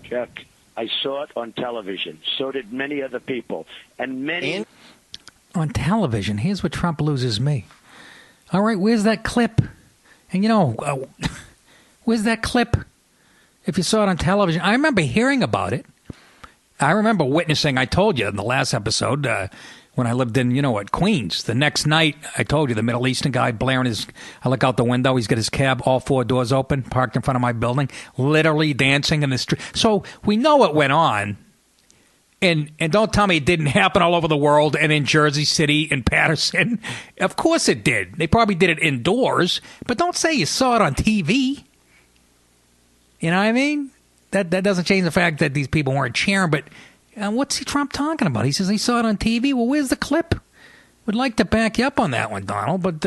Chuck, I saw it on television. So did many other people. And many...
On television? Here's where Trump loses me. All right, where's that clip? And, where's that clip? If you saw it on television. I remember hearing about it. I remember witnessing, I told you in the last episode, when I lived in, Queens. The next night, I told you, the Middle Eastern guy blaring I look out the window, he's got his cab, all 4 doors open, parked in front of my building, literally dancing in the street. So we know it went on. And don't tell me it didn't happen all over the world and in Jersey City and Patterson. Of course it did. They probably did it indoors. But don't say you saw it on TV. You know what I mean? That doesn't change the fact that these people weren't cheering, but... what's Trump talking about? He says he saw it on TV. Well, where's the clip? Would like to back you up on that one, Donald, but,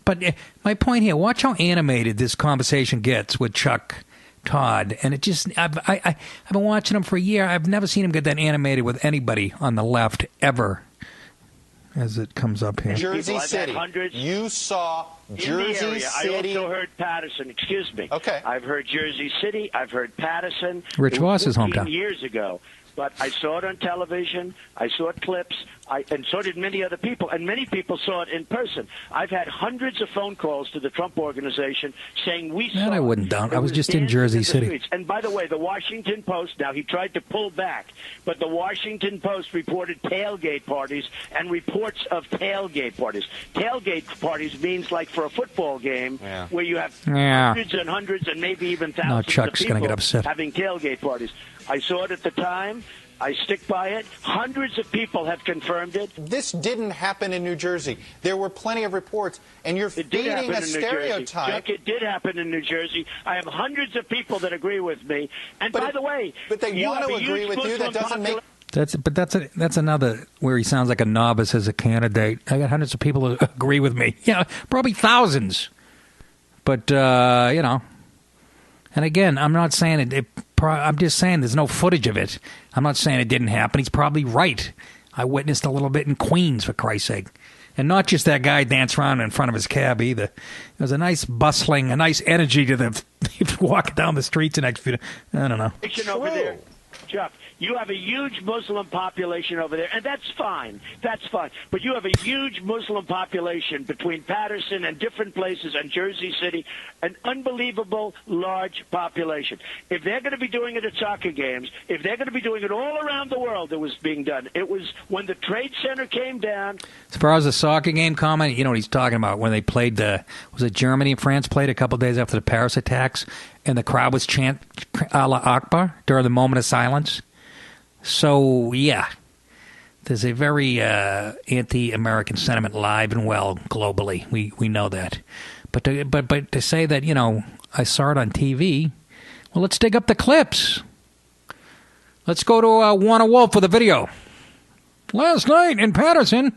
But my point here, watch how animated this conversation gets with Chuck Todd, and it just I've been watching him for a year. I've never seen him get that animated with anybody on the left ever. As it comes up here,
Jersey
City. You saw Jersey City.
I also heard Patterson. Excuse me.
Okay.
I've heard Jersey City. I've heard Patterson.
Rich Voss's hometown.
Years ago. But I saw it on television. I saw clips. And so did many other people. And many people saw it in person. I've had hundreds of phone calls to the Trump organization saying we saw it.
I wouldn't doubt. I was just in Jersey City.
Streets. And by the way, the Washington Post, now he tried to pull back, but the Washington Post reported tailgate parties and reports of tailgate parties. Tailgate parties means like for a football game where you have hundreds and hundreds and maybe even thousands
Chuck's
of people
gonna get upset.
having tailgate parties. I saw it at the time. I stick by it. Hundreds of people have confirmed it.
This didn't happen in New Jersey. There were plenty of reports, and you're feeding a stereotype.
Chuck, it did happen in New Jersey. I have hundreds of people that agree with me. And by the way,
but they want to agree with you. That doesn't make.
That's another where he sounds like a novice as a candidate. I got hundreds of people who agree with me. Yeah, probably thousands. But you know, and again, I'm not saying it. I'm just saying there's no footage of it. I'm not saying it didn't happen. He's probably right. I witnessed a little bit in Queens, for Christ's sake. And not just that guy dance around in front of his cab either. There was a nice bustling, a nice energy to the walking down the streets the next few. I don't know.
Over there, Chuck. You have a huge Muslim population over there, and that's fine. That's fine. But you have a huge Muslim population between Patterson and different places and Jersey City, an unbelievable large population. If they're going to be doing it at soccer games, if they're going to be doing it all around the world, it was being done. It was when the Trade Center came down.
As far as the soccer game comment, you know what he's talking about. When they played was it Germany and France played a couple of days after the Paris attacks, and the crowd was chanting Allah Akbar during the moment of silence. So, yeah, there's a very anti-American sentiment live and well globally. We know that. But to say that, you know, I saw it on TV, well, let's dig up the clips. Let's go to Warner Wolf for the video. Last night in Patterson,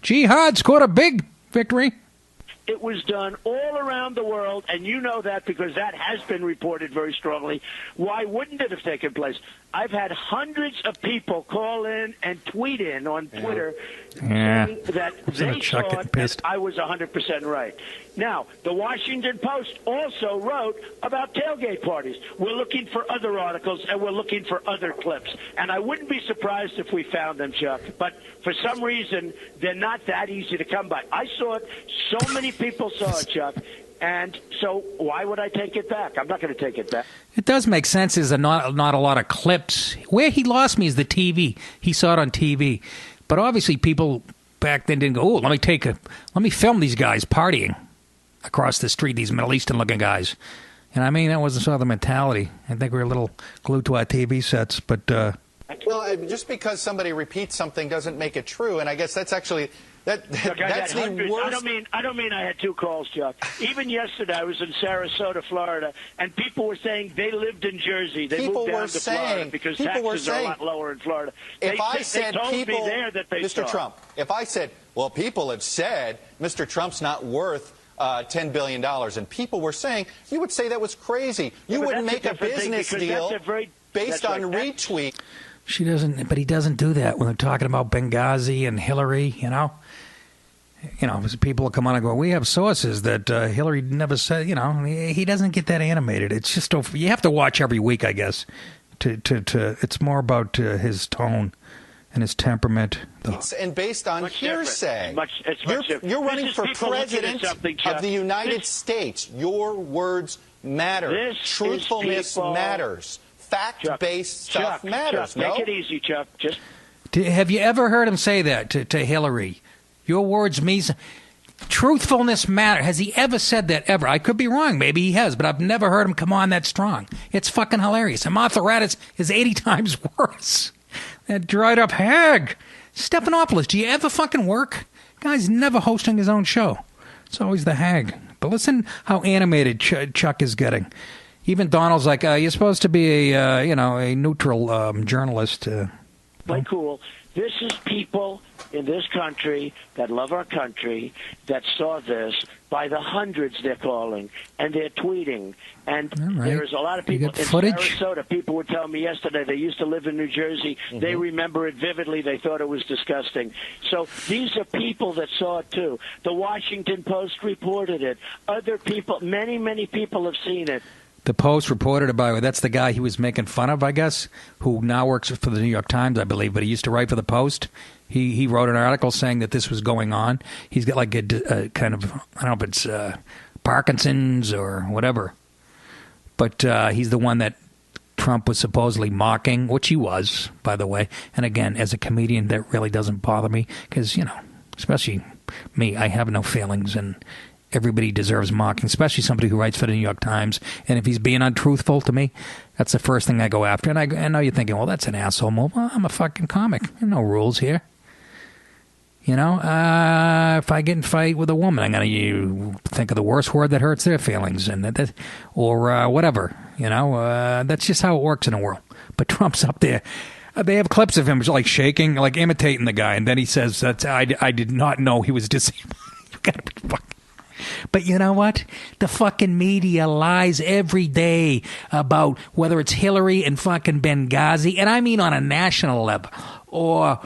Jihad scored a big victory.
It was done all around the world, and you know that because that has been reported very strongly. Why wouldn't it have taken place? I've had hundreds of people call in and tweet in on Twitter saying that they thought that I was 100% right. Now, the Washington Post also wrote about tailgate parties. We're looking for other articles, and we're looking for other clips. And I wouldn't be surprised if we found them, Chuck. But for some reason, they're not that easy to come by. I saw it. So many people saw it, Chuck. And so why would I take it back? I'm not going to take it back.
It does make sense. There's not a lot of clips. Where he lost me is the TV. He saw it on TV. But obviously people back then didn't go, oh, let me film these guys partying across the street, these Middle Eastern-looking guys. And I mean, that wasn't sort of the mentality. I think we were a little glued to our TV sets. But
well, just because somebody repeats something doesn't make it true. And I guess that's actually... That's the worst.
I don't mean I had two calls, Chuck. Even yesterday, I was in Sarasota, Florida, and people were saying they lived in Jersey. They moved down to Florida because taxes are a lot lower in Florida.
If I said people,
Mr.
Trump, if I said, well, people have said Mr. Trump's not worth $10 billion, and people were saying, you would say that was crazy. You wouldn't make a business deal based on retweet.
She doesn't, but he doesn't do that when they're talking about Benghazi and Hillary, you know. You know, people will come on and go, we have sources that Hillary never said, you know. He doesn't get that animated. It's just, you have to watch every week, I guess. It's more about his tone and his temperament.
And based on hearsay. You're running for president of the United States. Your words matter. Truthfulness matters. Fact-based stuff matters.
Chuck, make it easy, Chuck.
Have you ever heard him say that to Hillary? Your words mean truthfulness matter. Has he ever said that ever? I could be wrong. Maybe he has, but I've never heard him come on that strong. It's fucking hilarious. And Martha Raddatz is 80 times worse. That dried up hag. Stephanopoulos, do you ever fucking work? Guy's never hosting his own show. It's always the hag. But listen how animated Chuck is getting. Even Donald's like, you're supposed to be a neutral journalist.
Play cool. This is people in this country that love our country that saw this. By the hundreds they're calling, and they're tweeting. And there's a lot of people in Sarasota. People were telling me yesterday they used to live in New Jersey. Mm-hmm. They remember it vividly. They thought it was disgusting. So these are people that saw it, too. The Washington Post reported it. Other people, many, many people have seen it.
The Post reported about it. That's the guy he was making fun of, I guess, who now works for the New York Times, I believe, but he used to write for the Post. He wrote an article saying that this was going on. He's got like a kind of, I don't know if it's Parkinson's or whatever, but he's the one that Trump was supposedly mocking, which he was, by the way. And again, as a comedian, that really doesn't bother me because, you know, especially me, I have no feelings, and everybody deserves mocking, especially somebody who writes for the New York Times. And if he's being untruthful to me, that's the first thing I go after. And I know you're thinking, well, that's an asshole move. Well, I'm a fucking comic. There are no rules here. You know, if I get in a fight with a woman, I'm going to think of the worst word that hurts their feelings, and or whatever. You know, that's just how it works in the world. But Trump's up there. They have clips of him like shaking, like imitating the guy, and then he says, "That I did not know he was disabled." You got to be fucking. But you know what? The fucking media lies every day about whether it's Hillary and fucking Benghazi, and I mean on a national level, or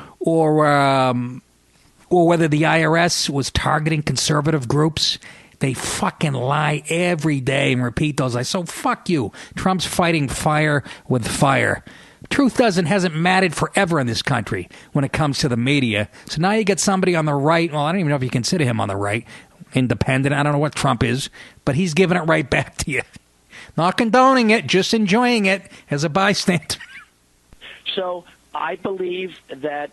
whether the IRS was targeting conservative groups. They fucking lie every day and repeat those lies. So fuck you. Trump's fighting fire with fire. Truth hasn't mattered forever in this country when it comes to the media. So now you get somebody on the right. Well, I don't even know if you consider him on the right. Independent. I don't know what Trump is, but he's giving it right back to you. Not condoning it, just enjoying it as a bystander.
So I believe that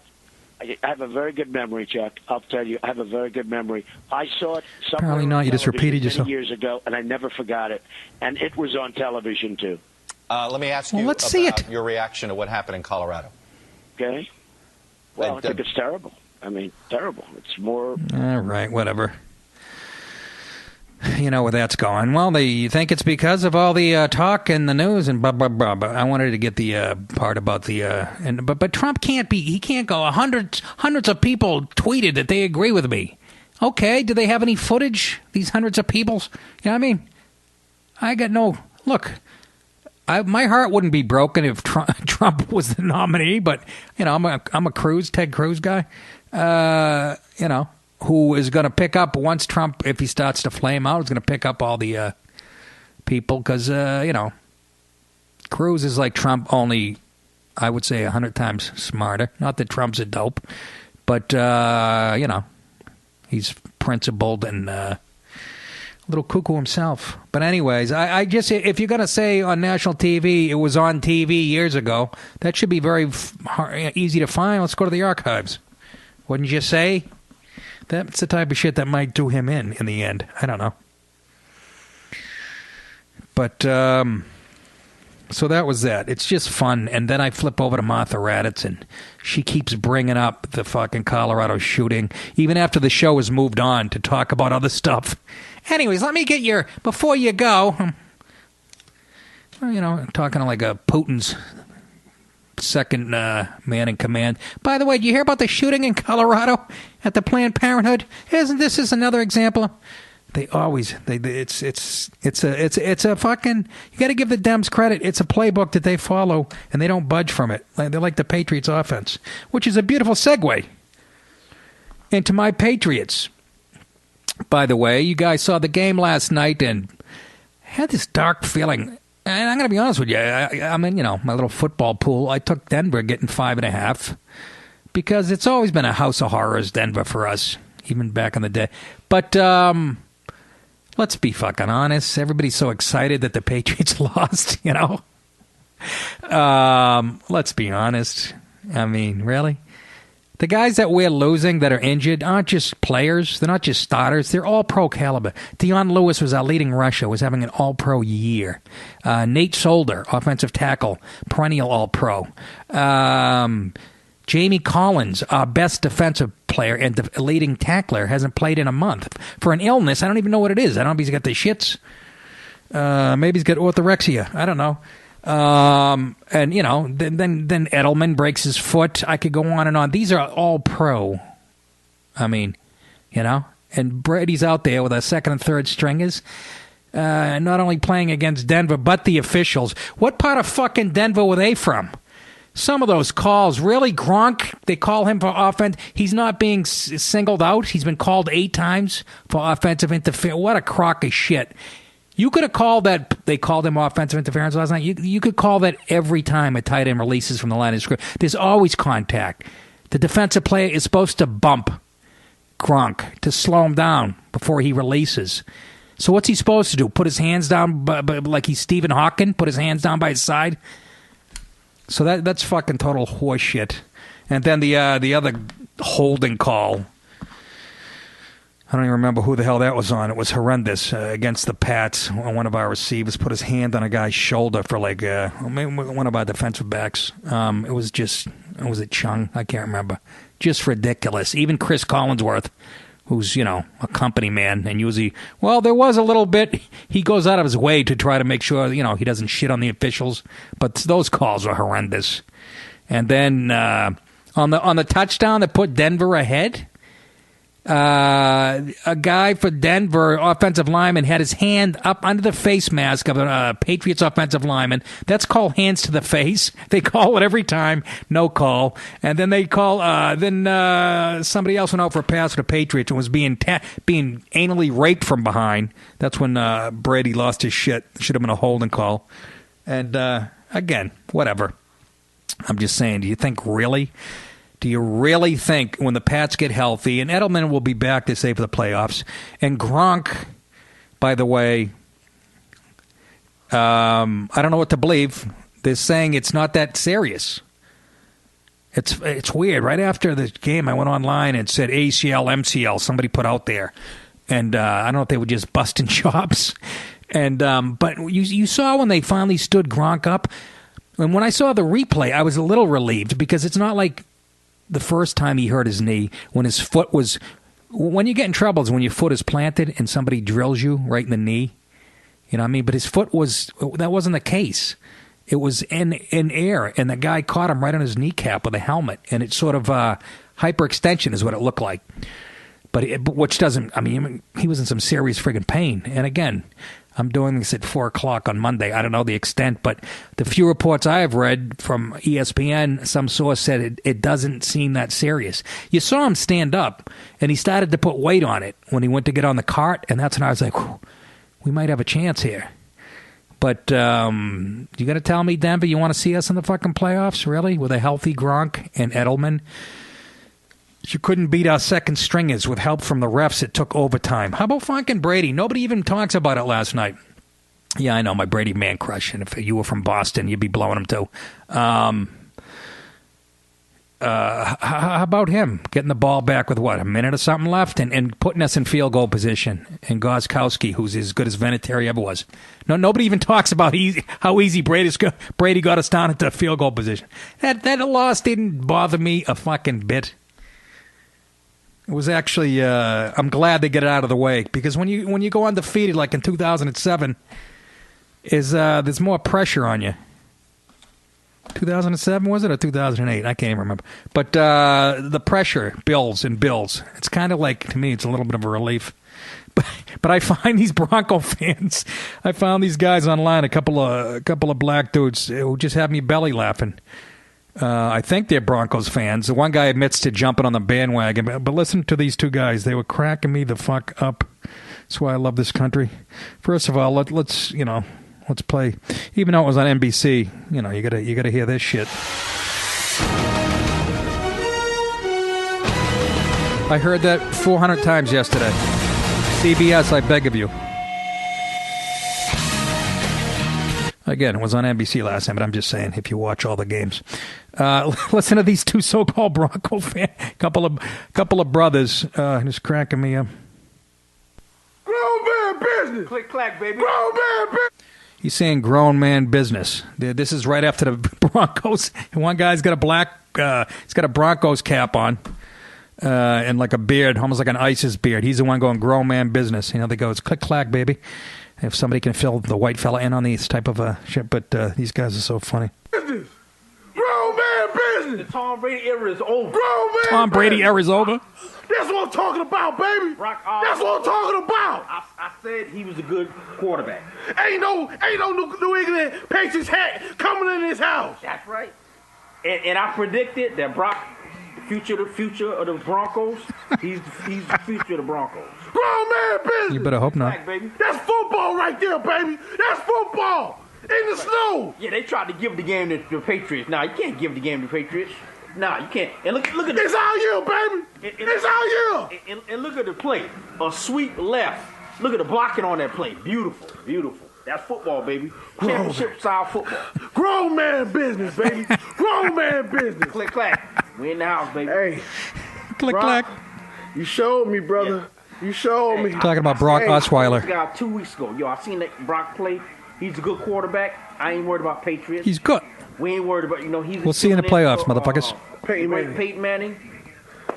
I have a very good memory, Chuck. I'll tell you, I have a very good memory. I saw it somewhere
Apparently not. You just repeated yourself.
Years ago, and I never forgot it. And it was on television, too.
Let me ask you about your reaction to what happened in Colorado.
Okay. Well, I think it's terrible. I mean, terrible. It's more...
All right, whatever. You know where that's going. Well, you think it's because of all the talk in the news and blah, blah, blah. But I wanted to get the part about the... But Trump can't be... He can't go... Hundreds of people tweeted that they agree with me. Okay, do they have any footage? These hundreds of people? You know what I mean? I got no... Look, my heart wouldn't be broken if Trump was the nominee, but, you know, I'm a Ted Cruz guy. You know... who is going to pick up once Trump, if he starts to flame out, is going to pick up all the people because, you know, Cruz is like Trump, only, I would say, 100 times smarter. Not that Trump's a dope, but, you know, he's principled and a little cuckoo himself. But anyways, I just, if you're going to say on national TV, it was on TV years ago, that should be very easy to find. Let's go to the archives. Wouldn't you say? That's the type of shit that might do him in the end. I don't know. But, so that was that. It's just fun. And then I flip over to Martha Raddatz, and she keeps bringing up the fucking Colorado shooting, even after the show has moved on to talk about other stuff. Anyways, let me get before you go, you know, talking to like a Putin's second man in command. By the way, did you hear about the shooting in Colorado at the Planned Parenthood? Isn't this is another example? They always it's a fucking, you got to give the Dems credit. It's a playbook that they follow and they don't budge from it. They're like the Patriots offense, which is a beautiful segue into my Patriots. By the way, you guys saw the game last night and had this dark feeling. And I'm going to be honest with you. I'm in, you know, my little football pool. I took Denver getting 5.5 because it's always been a house of horrors, Denver, for us, even back in the day. But let's be fucking honest. Everybody's so excited that the Patriots lost, you know. Let's be honest. I mean, really? The guys that we're losing that are injured aren't just players. They're not just starters. They're all-pro caliber. Dion Lewis was our leading rusher, was having an all-pro year. Nate Solder, offensive tackle, perennial all-pro. Jamie Collins, our best defensive player and the leading tackler, hasn't played in a month. For an illness, I don't even know what it is. I don't know if he's got the shits. Maybe he's got orthorexia. I don't know. And, then Edelman breaks his foot. I could go on and on. These are all pro. I mean, and Brady's out there with our second and third stringers, not only playing against Denver, but the officials. What part of fucking Denver were they from? Some of those calls, really? Gronk, they call him for offense. He's not being singled out. He's been called 8 times for offensive interference. What a crock of shit. You could have called that. They called him offensive interference last night. You could call that every time a tight end releases from the line of scrimmage. There's always contact. The defensive player is supposed to bump Gronk to slow him down before he releases. So what's he supposed to do? Put his hands down like he's Stephen Hawking? Put his hands down by his side? So that's fucking total horseshit. And then the other holding call, I don't even remember who the hell that was on. It was horrendous against the Pats. One of our receivers put his hand on a guy's shoulder for one of our defensive backs. It was it Chung? I can't remember. Just ridiculous. Even Chris Collinsworth, who's, a company man, and usually, there was a little bit. He goes out of his way to try to make sure, he doesn't shit on the officials. But those calls are horrendous. And then on the touchdown that put Denver ahead, a guy for Denver, offensive lineman, had his hand up under the face mask of a Patriots offensive lineman. That's called hands to the face. They call it every time. No call. And then they call. Somebody else went out for a pass for the Patriots and was being anally raped from behind. That's when Brady lost his shit. Should have been a holding call. And again, whatever. I'm just saying. Do you really think when the Pats get healthy, and Edelman will be back, they say, for the playoffs, and Gronk, by the way, I don't know what to believe. They're saying it's not that serious. It's weird. Right after the game, I went online and said ACL, MCL, somebody put out there. And I don't know if they were just busting chops. And but you saw when they finally stood Gronk up, and when I saw the replay, I was a little relieved because it's not like the first time he hurt his knee, when his foot was... When you get in trouble is when your foot is planted and somebody drills you right in the knee. You know what I mean? But his foot was... That wasn't the case. It was in air, and the guy caught him right on his kneecap with a helmet, and it's sort of hyperextension is what it looked like. But which doesn't... I mean, he was in some serious friggin' pain. And again... I'm doing this at 4 o'clock on Monday. I don't know the extent, but the few reports I have read from ESPN, some source said it doesn't seem that serious. You saw him stand up, and he started to put weight on it when he went to get on the cart, and that's when I was like, we might have a chance here. But you got to tell me, Denver, you want to see us in the fucking playoffs, really, with a healthy Gronk and Edelman? You couldn't beat our second stringers with help from the refs. It took overtime. How about fucking Brady? Nobody even talks about it last night. Yeah, I know, my Brady man crush. And if you were from Boston, you'd be blowing him too. How about him getting the ball back with, a minute or something left and putting us in field goal position? And Gostkowski, who's as good as Vinatieri ever was. No, nobody even talks about how easy Brady got us down into field goal position. That loss didn't bother me a fucking bit. It was actually, I'm glad they get it out of the way, because when you go undefeated like in 2007, there's more pressure on you. 2007 was it, or 2008? I can't even remember. But the pressure builds and builds. It's kind of like, to me, it's a little bit of a relief. But I find these Bronco fans, I found these guys online, a couple of black dudes who just have me belly laughing. I think they're Broncos fans. The one guy admits to jumping on the bandwagon. But listen to these two guys. They were cracking me the fuck up. That's why I love this country. First of all, let's play. Even though it was on NBC, you gotta hear this shit. I heard that 400 times yesterday. CBS, I beg of you. Again, it was on NBC last time, but I'm just saying, if you watch all the games. Listen to these two so-called Bronco fans, couple of brothers, just cracking me up.
Grown man business. Click, clack, baby. Grown man business.
He's saying grown man business. This is right after the Broncos. And one guy's got he's got a Broncos cap on, and like a beard, almost like an ISIS beard. He's the one going grown man business. They go, it's click, clack, baby. if somebody can fill the white fella in on these type of shit. But these guys are so funny.
Business. Grown man business.
The Tom Brady era is over.
Grown man
Tom Brady era is over.
That's what I'm talking about, baby. That's what I'm talking about.
I said he was a good quarterback.
Ain't no New England Patriots hat coming in this house.
That's right. And I predicted that Brock, the future of the Broncos, he's the future of the Broncos.
Grown man business.
You better hope not.
Back, baby.
That's football right there, baby. That's football. In the snow.
Yeah, they tried to give the game to the Patriots. Nah, you can't give the game to the Patriots. Nah, you can't. And look at
this. It's our year, baby. It's our
year. And look at the play. A sweep left. Look at the blocking on that play. Beautiful. Beautiful. That's football, baby. Championship-style football.
Grown man business, baby. Grown man business.
Click, clack. We in the house, baby.
Hey.
Click, clack.
You showed me, brother. Yeah. You showed me.
Talking about Brock Osweiler.
2 weeks ago. Yo, I seen that Brock play. He's a good quarterback. I ain't worried about Patriots.
He's good.
We ain't worried about,
we'll see you in the playoffs, motherfuckers.
Peyton Manning.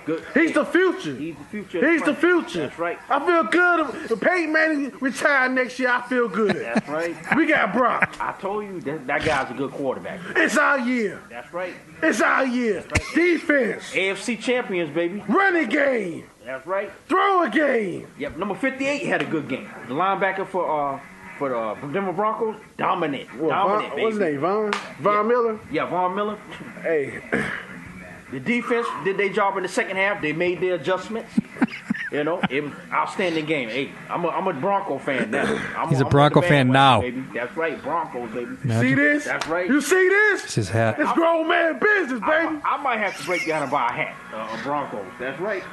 Good.
He's the future.
He's the future.
He's the future.
That's right.
I feel good. If Peyton Manning retire next year, I feel good.
That's right.
We got Brock.
I told you that guy's a good quarterback.
It's our year.
That's right.
It's our year. Right. Defense.
AFC champions, baby.
Running game.
That's right.
Throw a game.
Yep. Number 58 had a good game. The linebacker for the Denver Broncos, dominant. Dominant, baby.
What's his name? Von Miller?
Yeah, Von Miller.
Hey.
The defense did their job in the second half. They made their adjustments. It was outstanding game. Hey, I'm a Bronco fan now.
He's a Bronco fan now.
Baby. That's right, Broncos, baby.
See this?
That's right.
You see this?
It's his hat.
It's grown man business, baby.
I might have to break down and buy a hat. A Broncos. That's right.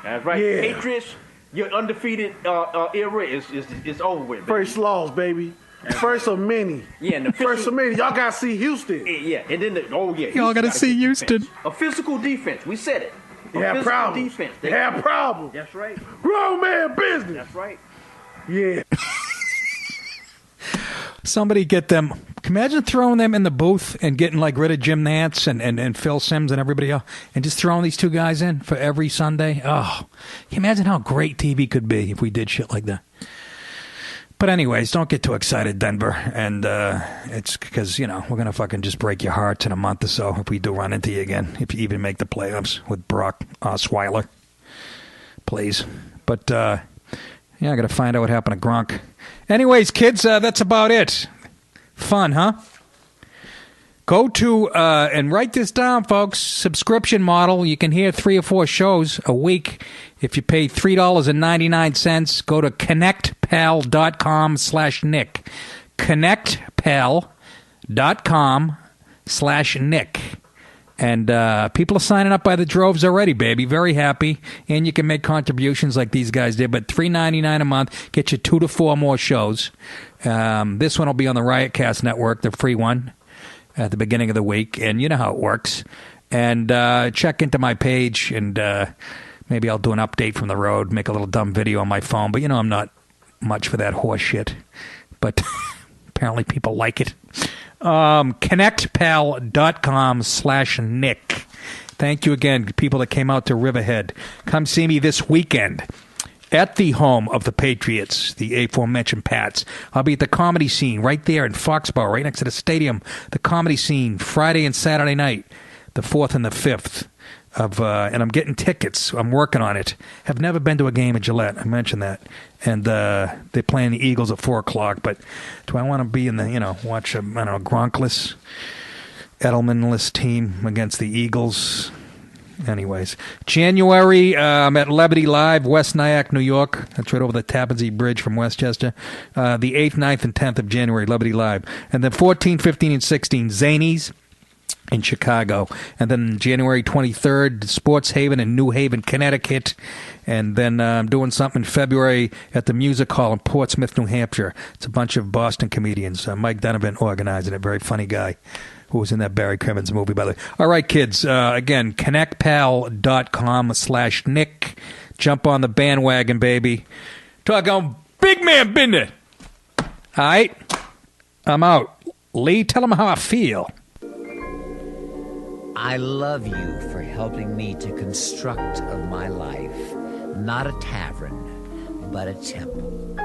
That's right.
Yeah.
Patriots, your undefeated era is over with. Baby.
First loss, baby. First of many.
Yeah, and the
first of many. Y'all gotta see Houston.
Yeah, and then
y'all gotta see Houston.
A physical defense. We said it.
They have problems.
Defense.
They have problems.
That's right.
Grown man business.
That's right.
Yeah.
Somebody get them. Imagine throwing them in the booth and getting rid of Jim Nantz and Phil Simms and everybody else, and just throwing these two guys in for every Sunday. Oh, can you imagine how great TV could be if we did shit like that? But anyways, don't get too excited, Denver. And it's because, we're going to fucking just break your hearts in a month or so if we do run into you again, if you even make the playoffs with Brock Osweiler. Please. But, I got to find out what happened to Gronk. Anyways, kids, that's about it. Fun, huh? Go to, and write this down, folks, subscription model. You can hear 3 or 4 shows a week. If you pay $3.99, go to connectpal.com/Nick. Connectpal.com/Nick. And people are signing up by the droves already, baby. Very happy. And you can make contributions like these guys did. But $3.99 a month, get you 2 to 4 more shows. This one will be on the Riotcast Network, the free one, at the beginning of the week. And you know how it works. And check into my page, and maybe I'll do an update from the road, make a little dumb video on my phone. But, I'm not much for that horse shit. But apparently people like it. Connectpal.com/Nick. Thank you again, people that came out to Riverhead. Come see me this weekend at the home of the Patriots, the aforementioned Pats. I'll be at the Comedy Scene right there in Foxborough, right next to the stadium. The Comedy Scene, Friday and Saturday night, the 4th and the 5th. And I'm getting tickets. I'm working on it. Have never been to a game at Gillette. I mentioned that. And they're playing the Eagles at 4 o'clock. But do I want to be in the, watch a, Gronkless, Edelman-less team against the Eagles? Anyways. January, I'm at Levity Live, West Nyack, New York. That's right over the Tappan Zee Bridge from Westchester. The 8th, 9th, and 10th of January, Levity Live. And then 14, 15, and 16, Zanies in Chicago. And then January 23rd, Sports Haven in New Haven, Connecticut. And then I'm doing something in February at the Music Hall in Portsmouth, New Hampshire. It's a bunch of Boston comedians. Mike Donovan organizing it. Very funny guy who was in that Barry Crimmins movie, by the way. All right, kids. Again, connectpal.com/Nick. Jump on the bandwagon, baby. Talk on big man business. All right? I'm out. Lee, tell them how I feel.
I love you for helping me to construct of my life, not a tavern, but a temple.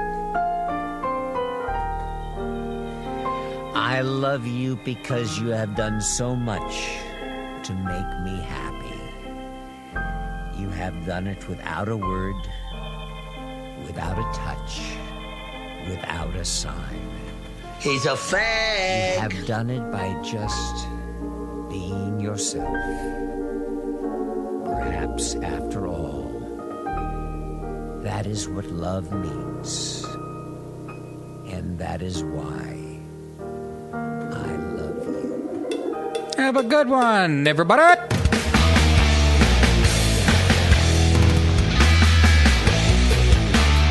I love you because you have done so much to make me happy. You have done it without a word, without a touch, without a sign.
He's a fag.
You have done it by just being yourself. Perhaps, after all, that is what love means. And that is why I love you.
Have a good one, everybody.